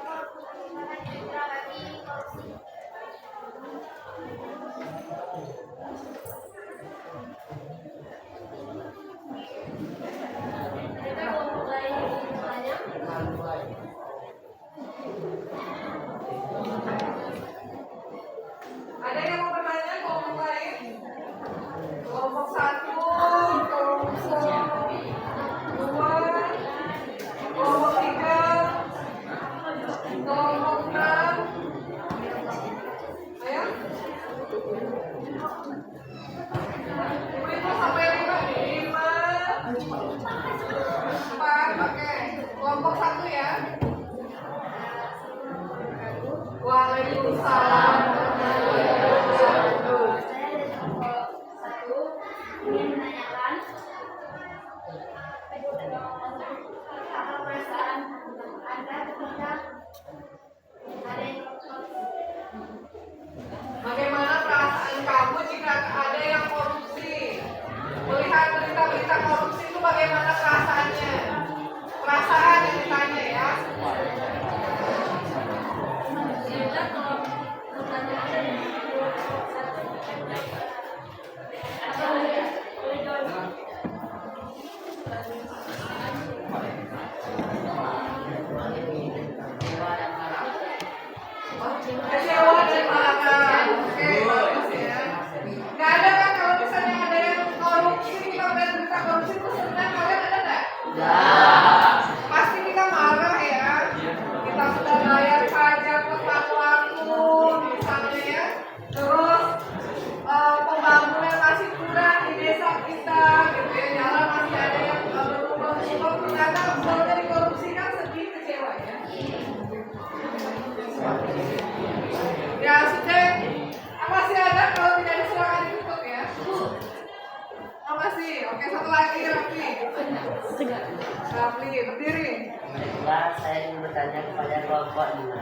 Rafli, berdiri. Kedua, saya ingin bertanya kepada kelompok 5.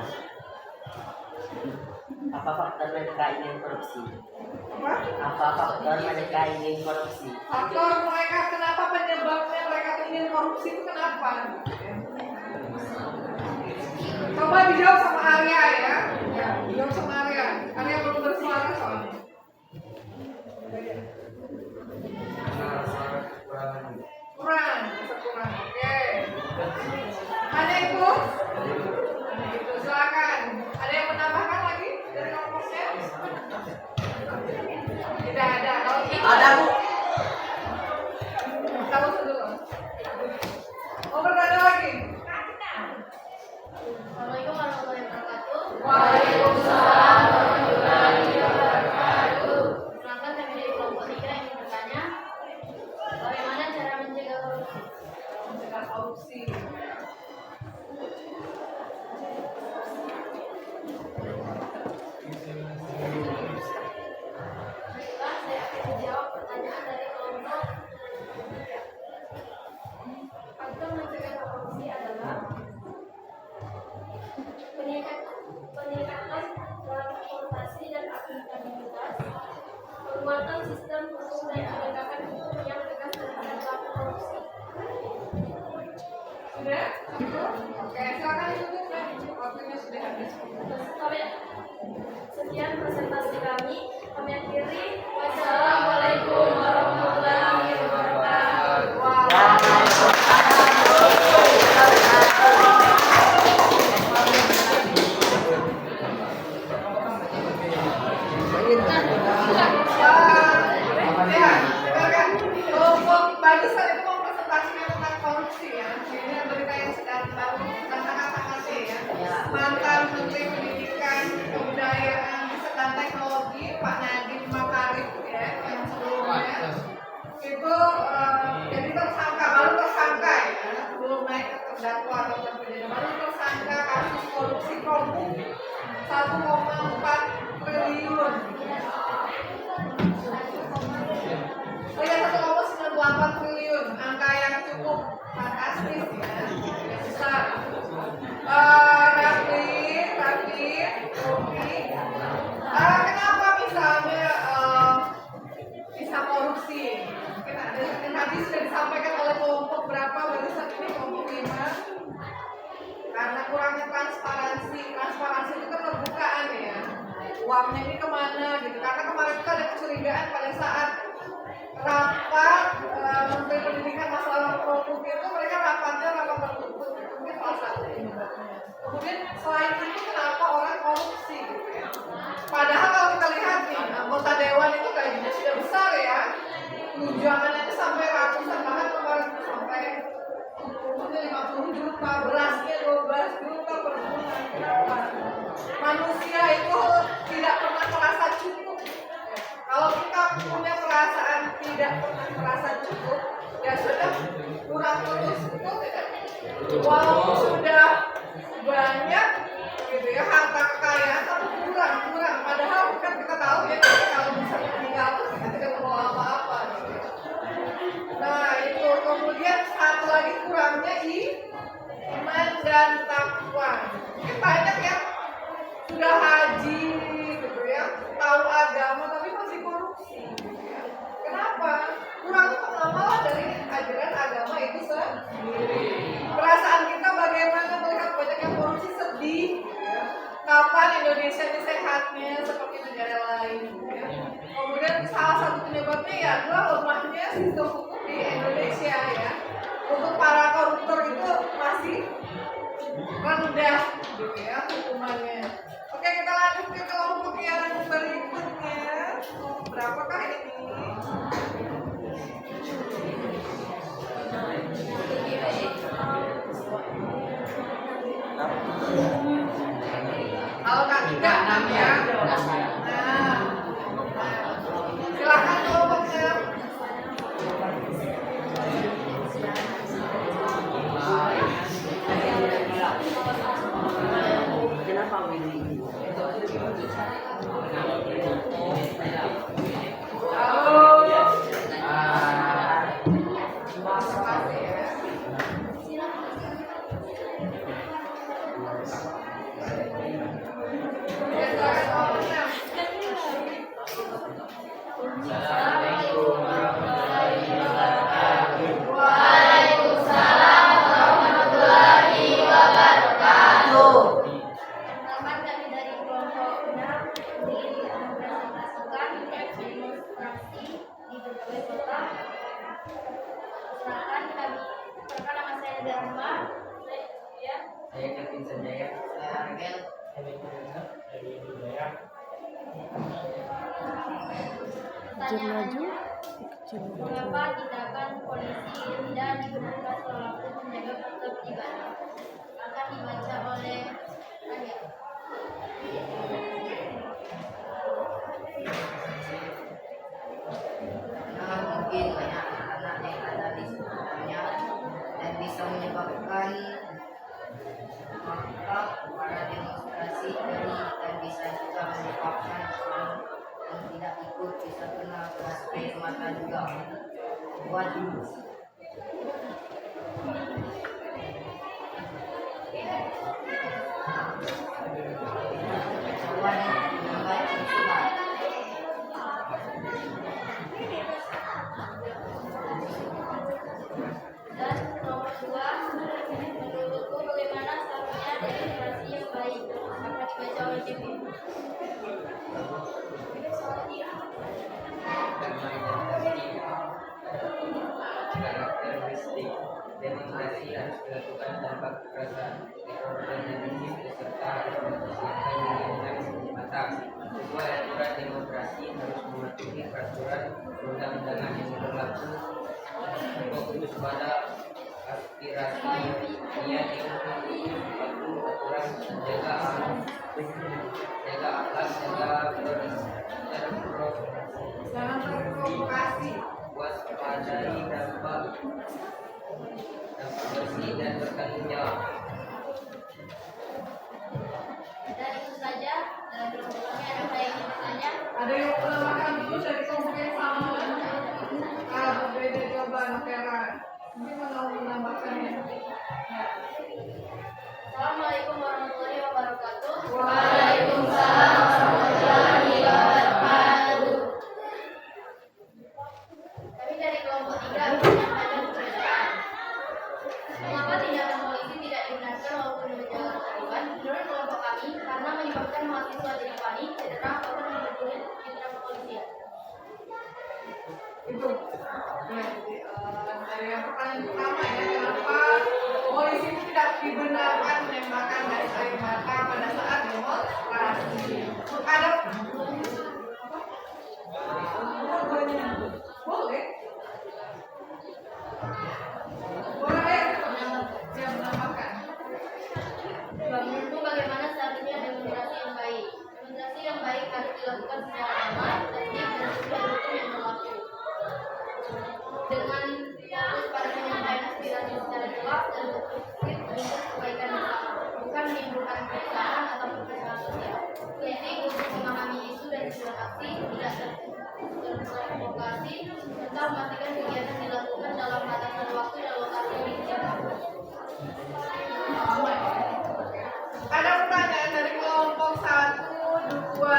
Apa faktor mereka ingin korupsi? Apa? Apa faktor mereka ingin korupsi? Faktor mereka kenapa penyebabnya mereka ingin korupsi itu kenapa? Coba dijawab sama Arya ya. Ya, dijawab sama Arya. Arya belum bersuara soalnya. Kurang, kurang. Oke. Hanya itu. Silakan. Ada yang menambahkan lagi dari kelompoknya? Tidak ada. Kalau gitu, Ada Bu. tahu dulu. Mau bertanya lagi? Assalamualaikum warahmatullahi wabarakatuh. Waalaikumsalam warahmatullahi wabarakatuh. Perkenalkan kami dari kelompok 3 yang ingin bertanya, bagaimana cara mencegah korupsi? Mencegah korupsi. Baiklah, saya akan menjawab pertanyaan dari kelompok. Faktor mencegah korupsi adalah peningkatan transportasi dan akuntabilitas, penguatan sistem hukum dan penegakan hukum yang tegas terhadap pelaku korupsi. Sudah? Cukup? Oke, silakan ditutup ya. Waktunya sudah habis. Sekian presentasi kami. Kami akhiri. Wassalamualaikum warahmatullahi wabarakatuh. Ya, kan kelompok barusan itu mau presentasinya tentang korupsi ya. Ini berita yang sedang baru tentang KKT ya. Mantan Menteri Pendidikan, Kebudayaan, dan Teknologi Pak Nadiem Makarim ya, yang sebelumnya itu jadi tersangka, baru tersangka ya, belum naik ke terdakwa atau terpidana, baru tersangka kasus korupsi Kompu 1,4 triliun. Oh ya, 1,98 triliun, angka yang cukup fantastis ya, besar. Rafli, kenapa misalnya bisa korupsi? Mungkin ada yang tadi sudah disampaikan oleh kelompok berapa barusan ini, kelompok 5. Karena kurangnya transparansi itu kan keterbukaan ya. Uangnya ini kemana gitu? Karena kemarin itu ada kecurigaan pada saat rapat Menteri Pendidikan masalah Kompu itu, mereka rapatnya rapat tertutup, mungkin salah satu. Kemudian selain itu kenapa orang korupsi gitu ya? Padahal kalau kita lihat nih, anggota dewan itu gajinya sudah besar ya, tunjangannya itu sampai ratusan, bahkan kemarin itu sampai 50 juta, berasnya 12 juta per bulan. Kenapa? Manusia itu tidak pernah merasa cukup. Kalau kita punya perasaan tidak pernah merasa cukup, ya sudah kurang terus, betul tidak? Walaupun sudah banyak gitu ya harta kekayaan, tapi kurang. Padahal kan kita tahu ya, kalau misalnya meninggal kita tidak perlu apa-apa. Gitu. Nah itu kemudian satu lagi kurangnya iman dan takwa. Mungkin banyak yang sudah haji gitu ya, tahu agama tapi masih korupsi. Gitu ya. Kenapa? Kurang pengamalan dari ajaran agama itu sendiri. Perasaan kita bagaimana melihat banyak yang korupsi, sedih. Ya. Kapan Indonesia ini sehatnya seperti negara lain? Ya. Kemudian salah satu penyebabnya ya adalah lemahnya sistem hukum di Indonesia ya. Untuk para koruptor itu masih rendah gitu ya hukumannya. Oke, kita lanjut ke kelompok yang berikutnya. Berapakah ini? Kalau Kak Tika 6 ya. Nah, silakan kelompoknya. kecil maju, kecil maju. Beberapa tindakan polisi tidak digunakan selaku menjaga ketertiban akan dibaca oleh rakyat. Nah, mungkin banyak anak-anak yang ada di sekitarnya dan bisa menyebabkan maka para demonstrasi ini dan bisa juga menyebabkan orang yang tidak ikut bisa kena gas air mata juga. Waduh. Kawan membaca surat. Dan nomor 2, menurutku bagaimana seharusnya demonstrasi yang baik akan dibaca oleh DPP. Karakteristik demonstrasi harus dilakukan tanpa kekerasan, teror dan anarkis beserta harus mempersiapkan diri dengan senjata. Sesuai aturan demonstrasi harus mematuhi peraturan perundang-undangan yang berlaku, fokus pada aspirasi, niat yang patuh aturan, jaga akhlak, Jangan terprovokasi. waspadai dampak bersih dan bertanggung jawab. Dan itu saja dalam kelompok kami. Ada yang ingin bertanya? Ada yang menambahkan dulu dari kelompok yang sama? Berbeda jawaban, Vera. Mungkin mau menambahkannya. Assalamualaikum warahmatullahi wabarakatuh. Waalaikumsalam warahmatullahi wabarakatuh. Kami dari kelompok 3 menyampaikan pertanyaan. Mengapa tindakan polisi tidak dibenarkan walaupun menjaga ketertiban? Menurut kelompok kami, karena menyebabkan mahasiswa jadi panik, cedera, bahkan membunuh citra kepolisian. Itu dari yang pertanyaan pertama ya, kenapa polisi itu tidak dibenarkan menembakkan gas air mata pada saat demonstrasi? Ada boleh yang menambahkan. Menurutku bagaimana seharusnya demonstrasi yang baik? Demonstrasi yang baik harus dilakukan secara damai, tertib, dan sesuai hukum yang berlaku. Dengan fokus pada penyampaian aspirasi secara jelas dan tertib untuk kebaikan bersama, bukan menimbulkan keresahan atau perpecahan sosial. Kritik untuk memahami isu dan istilah aksi, tidak terprovokasi, serta memastikan kegiatan dilakukan dalam batasan waktu dan lokasi yang dijaga. Ada pertanyaan dari kelompok 1, 2, 4,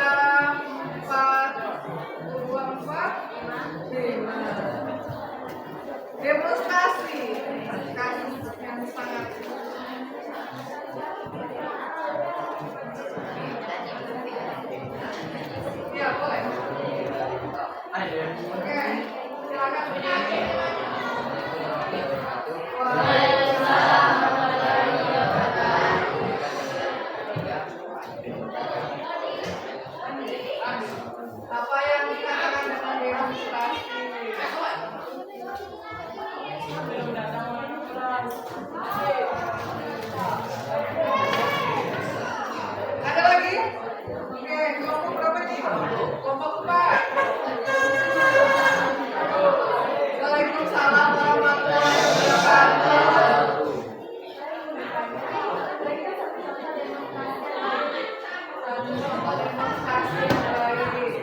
5. Demonstrasi kasus yang sangat ya boleh. Oke, silakan penyanyi. Apa yang dikatakan dengan demonstrasi? Ada lagi? Oke, kelompok berapa nih? Kelompok 4. Waalaikumsalam warahmatullahi wabarakatuh. Demonstrasi yang baik.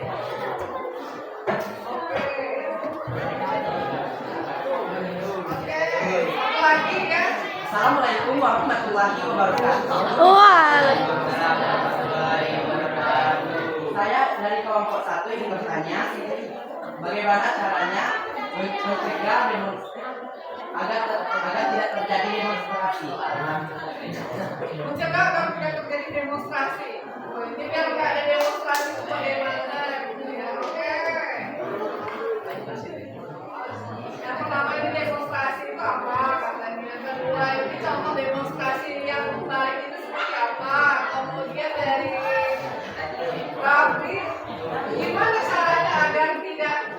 Oke, satu lagi ya. Assalamualaikum warahmatullahi wabarakatuh. Saya dari kelompok 1 ingin bertanya, bagaimana caranya mencegah agar tidak terjadi demonstrasi? Mencegah agar tidak terjadi demonstrasi. Oh, ini biar nggak ada demonstrasi itu bagaimana gitu ya. Oke. Yang pertama ini demonstrasi itu apa katanya. Yang kedua ini contoh demonstrasi yang baik itu seperti apa. Kemudian dari Raffi, gimana caranya agar tidak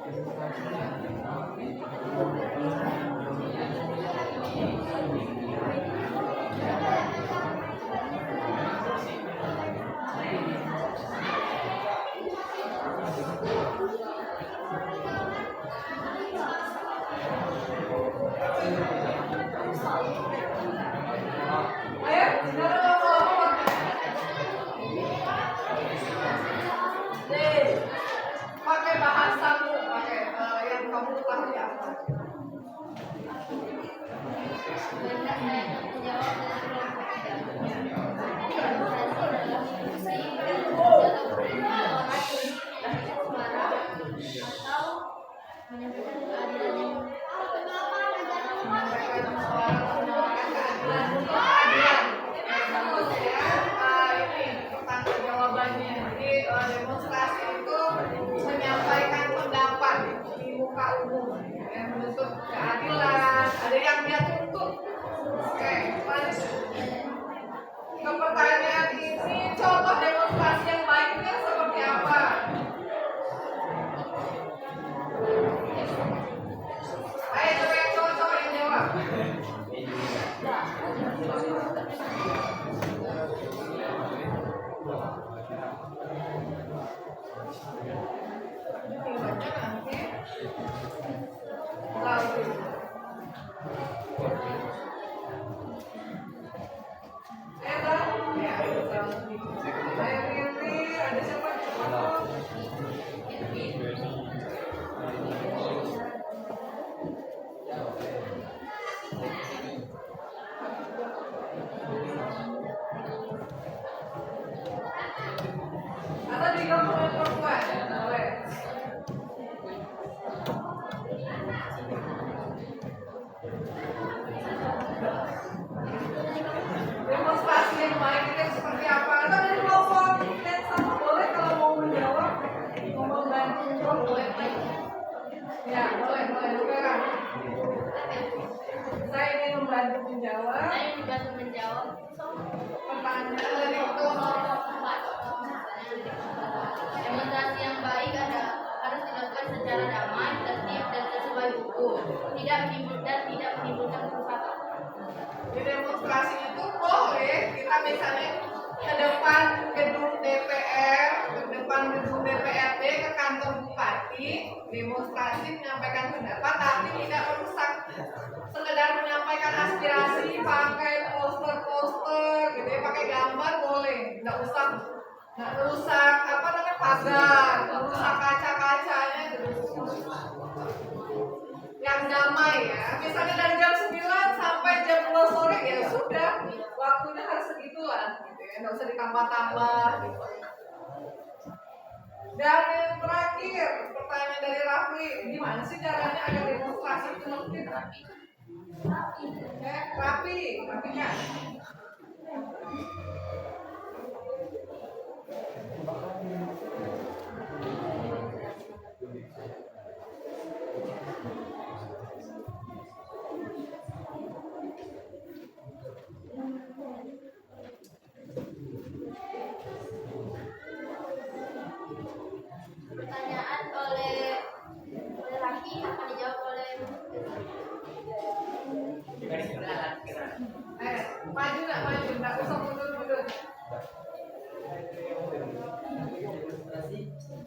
Ayo, saudara ngomong-ngomong. Nih, pakai bahasamu, pakai yang kamu tahu ya apa? Banyak saya menjawab dan kelompok tidak punya. Demonstrasi adalah fungsi atau suara atau menyampaikan keadilan yang Menyampaikan suara, menyampaikan keadilan, keadilan. Bagus ya. Ini pertanyaan jawabannya. Jadi demonstrasi itu menyampaikan pendapat di muka umum, yang menuntut keadilan. Ada yang dia tuntut. Oke, lanjut. Ke pertanyaan ini, contoh demonstrasi yang baiknya seperti apa? Ayo coba yang cowok-cowok yang jawab. Jawabannya nanti lalu. Ya, Ayo Riri, ada siapa? Atau digabung dengan perempuan? Boleh. Demonstrasi yang baik itu seperti apa? Atau dari kelompok dan sama boleh kalau mau menjawab, mau membantu boleh. Ya, boleh silakan. Saya ingin membantu menjawab saya dibantu menjawab. pertanyaan dari kelompok. Demonstrasi yang baik harus dilakukan secara damai, tertib, dan sesuai hukum. Tidak menimbulkan kerusakan. Di demonstrasi itu boleh kita misalnya ke depan gedung DPR, ke depan gedung DPRD, ke kantor bupati, demonstrasi menyampaikan pendapat, tapi tidak merusak. Sekedar menyampaikan aspirasi, pakai poster-poster, gitu ya, pakai gambar boleh, nggak merusak apa namanya pagar, nggak merusak kaca-kacanya, gitu. Yang damai ya, misalnya dari jam 9 sampai jam 2 sore ya sudah, waktunya harus segitulah, gitu ya, nggak usah ditambah-tambah. Gitu. Dan yang terakhir, pertanyaan dari Rafli, gimana sih caranya agar demonstrasi itu tertib? Rapinya. Pertanyaan oleh laki akan dijawab oleh Maju nggak usah mundur. Demonstrasi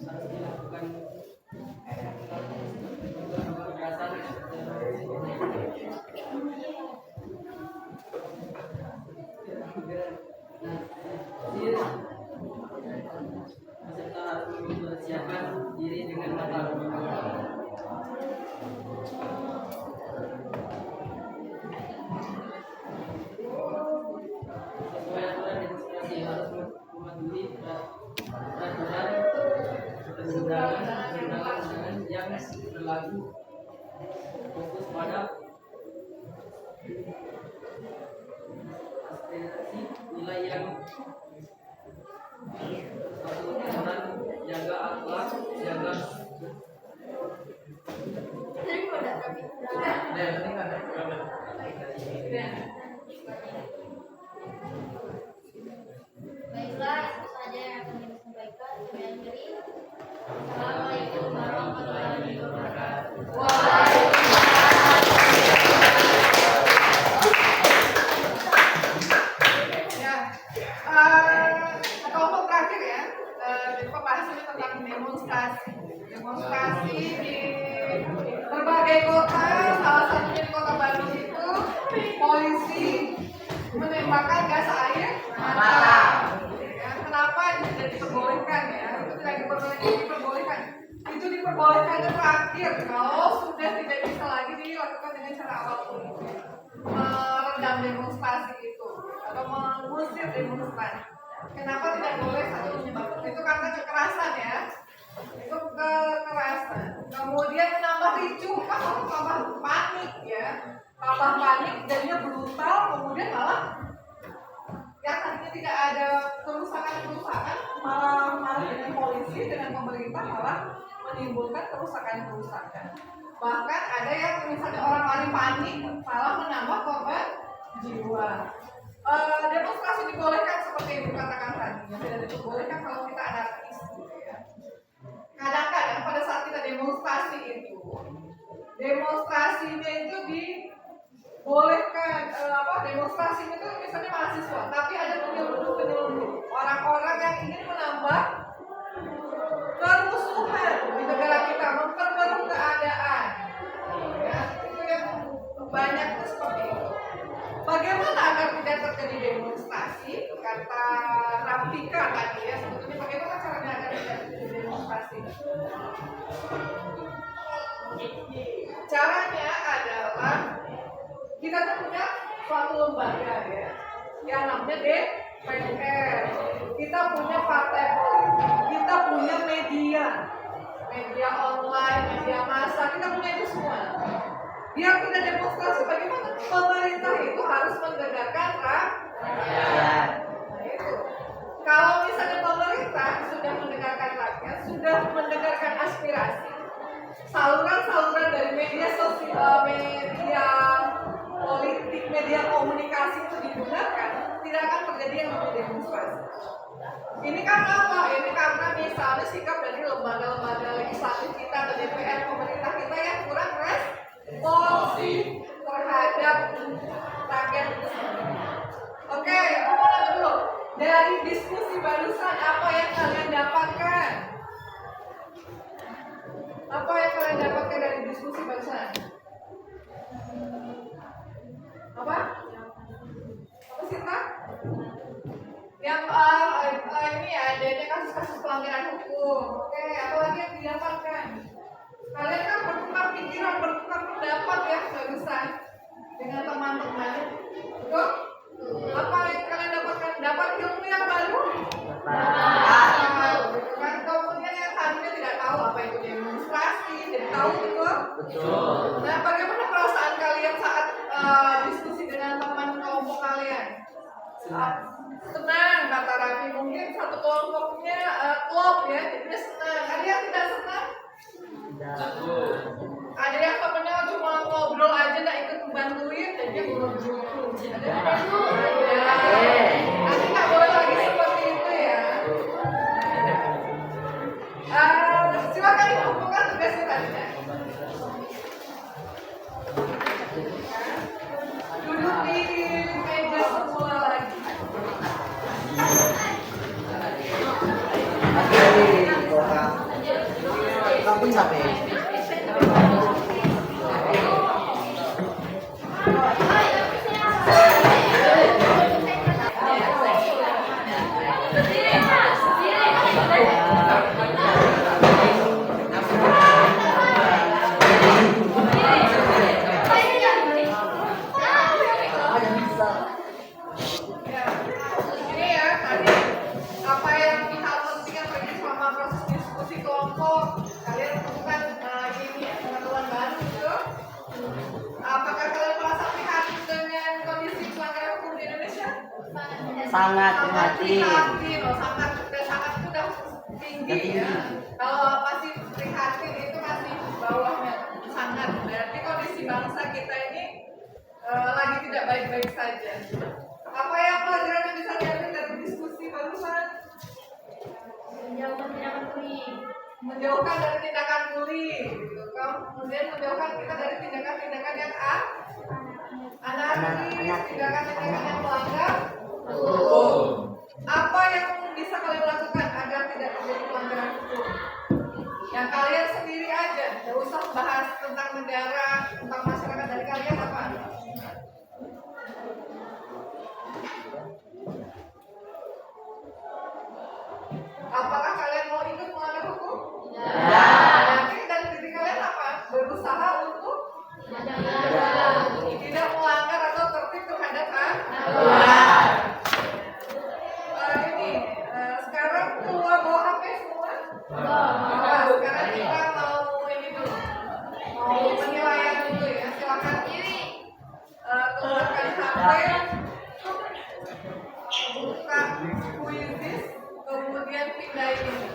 harus dilakukan kekerasan peserta harus mempersiapkan diri dengan matang. Sesuai aturan demonstrasi harus mematuhi peraturan perundangan yang berlaku, fokus pada aspirasi nilai yang satu orang, jaga akhlak, jaga baiklah, itu saja yang akan disampaikan. kita yang kirim. Assalamualaikum warahmatullahi wabarakatuh. Ya, kelompok terakhir ya, jadi pembahasannya tentang demonstrasi. Demonstrasi di berbagai kota, salah satunya di Kota Bandung itu polisi menembakkan gas air mata. Ya, kenapa itu tidak diperbolehkan ya? Itu tidak diperbolehkan. Itu diperbolehkan terakhir kalau sudah tidak bisa lagi dilakukan dengan cara apapun. Meredam demonstrasi itu atau mengusir demonstran. Kenapa tidak boleh? Satu penyebab itu karena kekerasan ya. Itu kekerasan. Kemudian menambah ricuh, kan tambah panik ya. Tambah panik jadinya brutal, kemudian malah yang tadinya tidak ada kerusakan malah dengan polisi, dengan pemerintah malah menimbulkan kerusakan. Bahkan ada yang misalnya orang lari panik malah menambah korban jiwa. Demonstrasi dibolehkan seperti yang dikatakan tadi, yang tidak diperbolehkan kalau kita anarkis gitu ya. Kadang-kadang pada saat kita demonstrasinya itu dibolehkan demonstrasinya itu misalnya mahasiswa, tapi ada penyelundup orang-orang yang ingin menambah kerusuhan di negara kita, memperkeruh keadaan ya, itu yang banyak itu seperti itu. Bagaimana agar tidak terjadi demonstrasi? Kata Rafika tadi ya, sebetulnya bagaimana caranya agar tidak terjadi demonstrasi? Caranya adalah kita tuh punya suatu lembaga ya, yang namanya DPR. Kita punya partai politik, kita punya media online, media massa, kita punya itu semua. Biar tidak demonstrasi, bagaimana? Pemerintah itu harus mendengarkan rakyat. Nah, itu. Kalau misalnya pemerintah sudah mendengarkan rakyat, sudah mendengarkan aspirasi, saluran-saluran dari media sosial, media politik, media komunikasi itu digunakan, tidak akan terjadi yang namanya demonstrasi. Ini karena apa? Ini karena misalnya sikap dari lembaga-lembaga legislatif kita atau DPR, pemerintah kita yang kurang responsif terhadap rakyat. Oke, aku mau nanya dulu. Dari diskusi barusan, apa yang kalian dapatkan? Apa yang kalian dapatkan dari diskusi barusan? Apa sih, Kak? Yang ini ya, adanya kasus-kasus pelanggaran hukum. Oke, apa lagi yang didapatkan? Kalian kan bertukar pikiran, bertukar pendapat ya barusan dengan teman-teman. Betul? Apa yang kalian dapatkan? Dapat ilmu yang baru? Kan kemudian yang tadinya tidak tahu apa itu demonstrasi, jadi tahu betul? Betul. Nah, bagaimana perasaan kalian saat diskusi dengan teman kelompok kalian? Senang, kata Raffi. Mungkin satu kelompoknya klop ya, jadi senang. Ada yang tidak senang? Ada yang temennya cuma ngobrol aja, nggak ikut membantuin, dan dia buru-buru. Nanti nggak boleh lagi seperti itu ya. Silakan dikumpulkan tugasnya tadinya. Duduk di meja semula lagi. Kamu capek. Ini ya tadi apa yang kita penting yang terjadi selama proses diskusi kelompok. Kalian menemukan ini pengetahuan baru gitu. Apakah kalian merasa prihatin dengan kondisi pelanggaran hukum di Indonesia? Sangat prihatin. Sangat itu udah tinggi ya. Kalau masih prihatin itu masih bawahnya sangat. Berarti kondisi bangsa kita ini lagi tidak baik-baik saja. Apa yang pelajaran yang bisa diambil dari diskusi barusan? menjauhkan tindakan bullying. Menjauhkan dari tindakan bullying, gitu. Kemudian menjauhkan kita dari tindakan-tindakan yang anarkis, tindakan-tindakan yang melanggar hukum. Apa yang bisa kalian lakukan agar tidak terjadi pelanggaran hukum? Yang kalian sendiri aja, tidak usah bahas tentang negara, tentang masyarakat. Dari kalian apa? Apakah kalian mau ikut melanggar hukum? Ya. Nanti dari diri kalian apa? Berusaha untuk tidak melanggar atau tertib terhadap aturan. Sekarang keluar bawa HP semua. Nah, sekarang kita mau ini dulu, mau penilaian dulu ya. Silakan keluarkan HP, buka Quizizz, kemudian pindahin ini.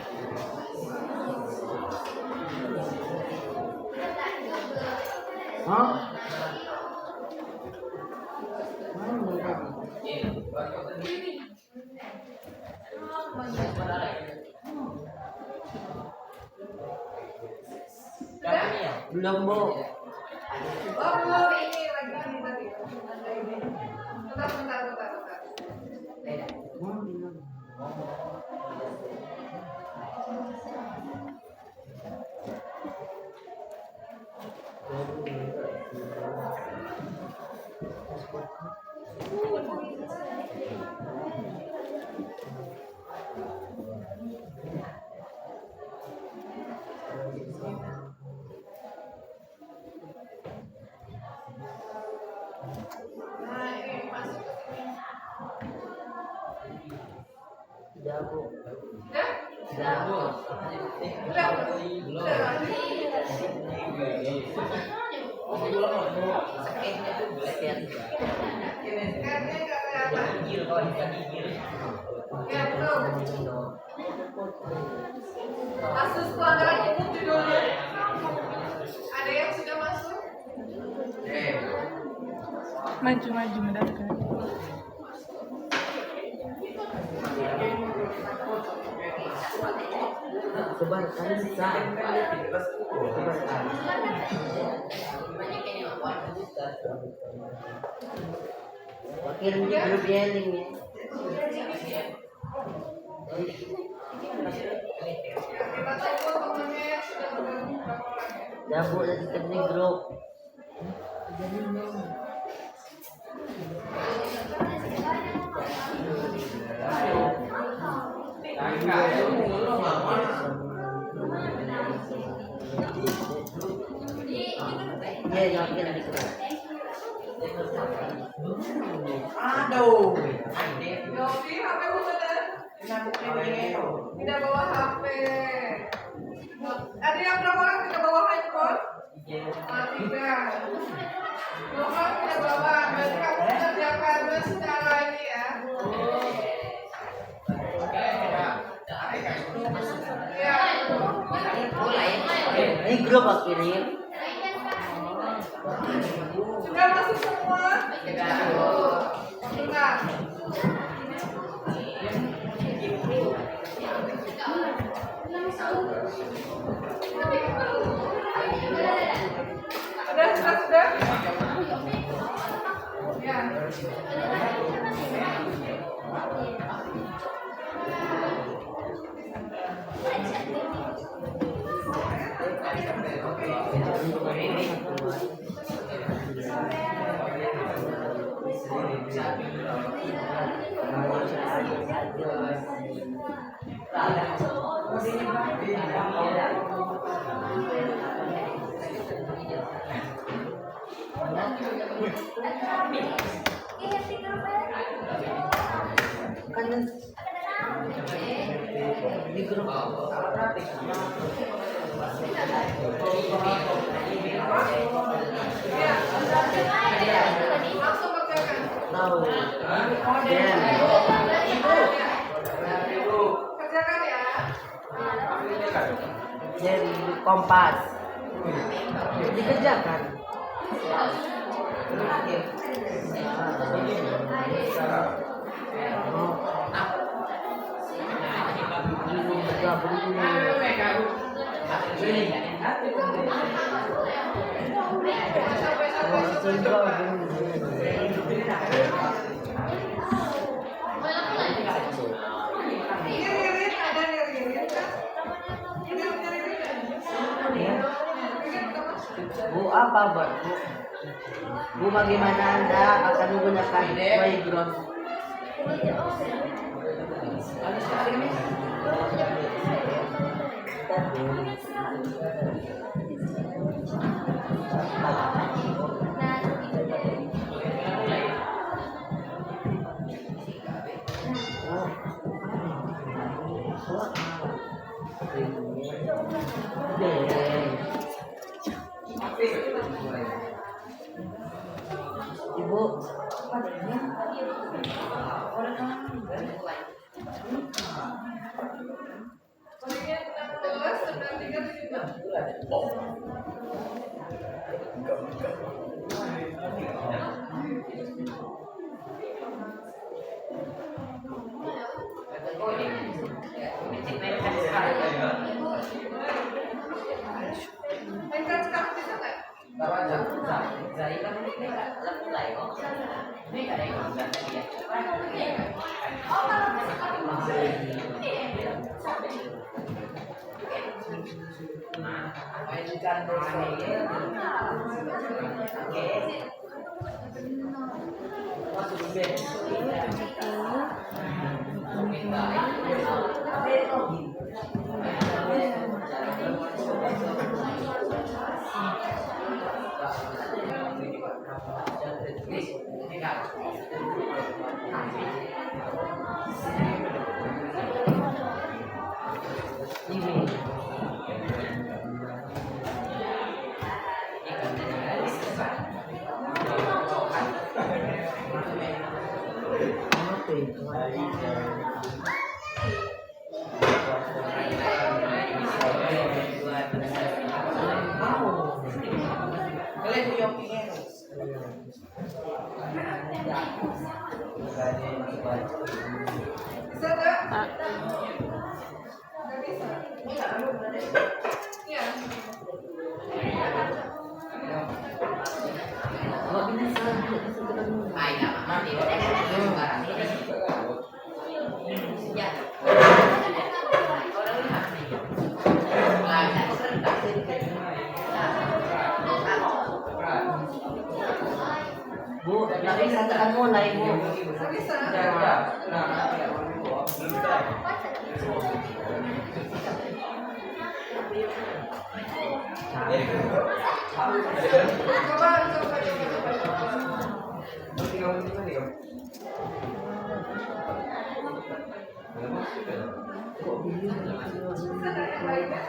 Belum, Bu. Oh, belum ini lagi ini tadi. Ada ini. Bentar. Nah, ini masuk ke sini. Jago. Udah? Jago. Udah lagi. Kayaknya nggak kelihatan. Ya, betul. Kasus pelanggaran hukum judulnya. Ada yang sudah masuk? Maju mendekat. Sebarkan bisa. Wakil di grup yelling ya. Kita tunggu temennya yang sudah bergabung berapa orang ya? Jago dari di grup. Iya, wakil di grup. Aduh. Yofi, HP mu mana? Tidak bawa HP. Ada yang berapa orang tidak bawa handphone? 3. 2 orang tidak bawa. Berarti kamu mengerjakan secara ini ya. Ya. Ini grup wakilnya. Sudah masuk semua? Bentar. Sudah? Ya. Di grup. Ya. Langsung kerjakan. Tahu. Dan Kerjakan ya. dari Kompas. Dikerjakan. Ririn ada nih Ririn kan? Bu, apa buat Bu? Bu, bagaimana Anda akan menggunakan background? Ibu, Ririn 16 sebelah 376. Mainkan sekarang bisa nggak? Bisa nggak? Nggak bisa. Iya. Bu, tapi katakan mulai Bu. Nggak bisa. Coba. Bisa nggak yang lainnya?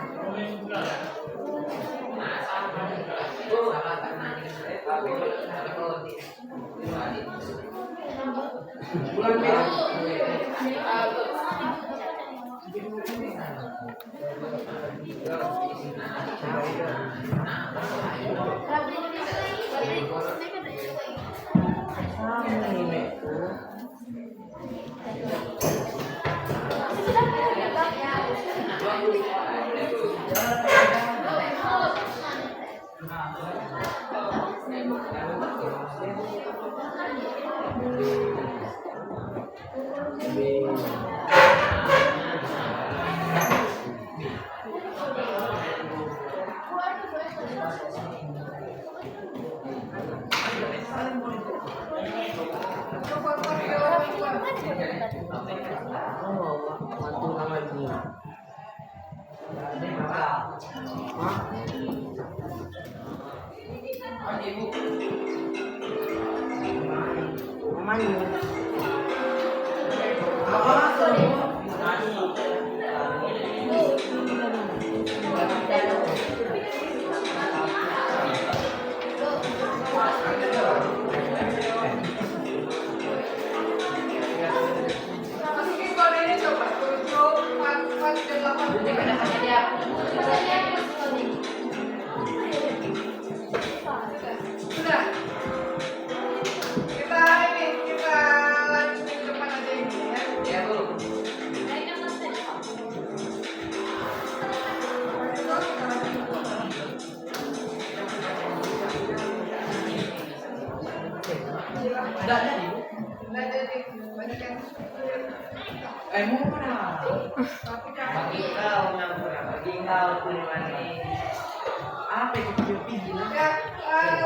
Masukin kode ini coba 7, 4, 8. Sudah. Kita Enggak jadi, Bu. Nggak jadi banyak yang Murah. tapi jangan Bagi kau yang kurang, bagi kau kuliwani. Apa itu pilih-pilih? ya.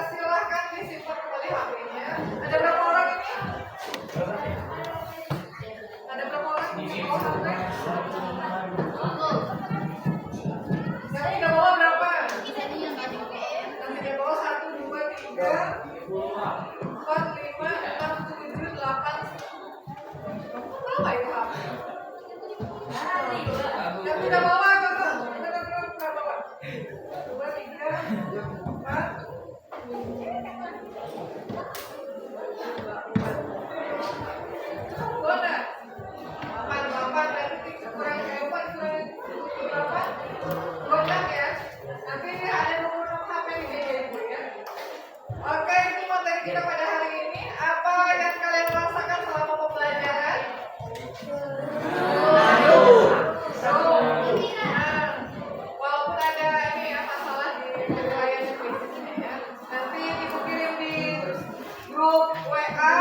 Silahkan disimpan kembali HP-nya. Ada berapa orang ini? Ada berapa orang di bawah HP? Yang tidak bawa berapa? Yang tidak bawa 1, 2, 3, 4, 5, 6, 7, 8. Kamu bawa itu HP? Yang tidak bawa coba. Tidak bawa. 2, 3, 4. Bona. 8 berarti kurang 4 kurang berapa? 12 ya. Nanti ada nomor HP di sini ya. Oke, itu materi kita pada hari ini. Apa yang kalian rasakan selama pembelajaran? Walaupun ada ini ya masalah di penilaian kuisnya ya. Nanti ibu kirim di grup WA.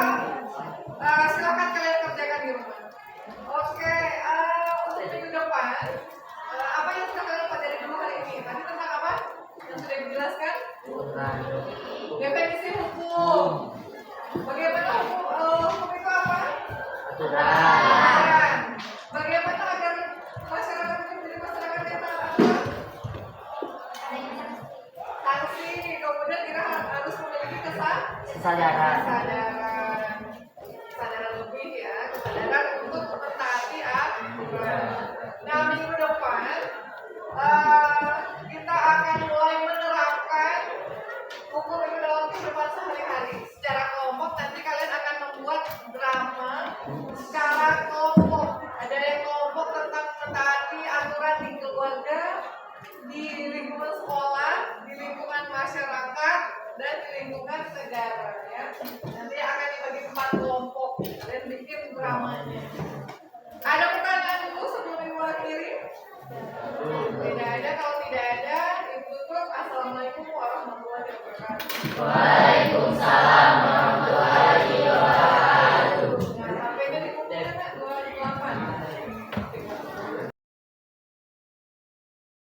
Silakan kalian kerjakan di rumah. Oke, untuk minggu depan, apa yang sudah kalian pelajari dulu hari ini? Tadi tentang apa? Yang sudah dijelaskan? Definisi hukum. Bagaimana hukum itu apa? Aturan. Bagaimana agar masyarakat itu menjadi masyarakat yang taat aturan? Sanksi. Kemudian kita harus memiliki kesadaran lebih ya, kesadaran untuk mentaati aturan. Nah, minggu depan kita akan mulai menerapkan hukum itu dalam kehidupan sehari-hari secara kelompok. Nanti kalian akan membuat drama secara kelompok. Ada yang kelompok tentang mentaati aturan di keluarga, di lingkungan sekolah, di lingkungan masyarakat, dan di lingkungan negara ya. Nanti akan dibagi 4 kelompok dan bikin dramanya. Ada pertanyaan dulu sebelum ibu akhiri? Tidak ada. Kalau tidak ada, ditutup. Assalamualaikum warahmatullahi wabarakatuh. Waalaikumsalam.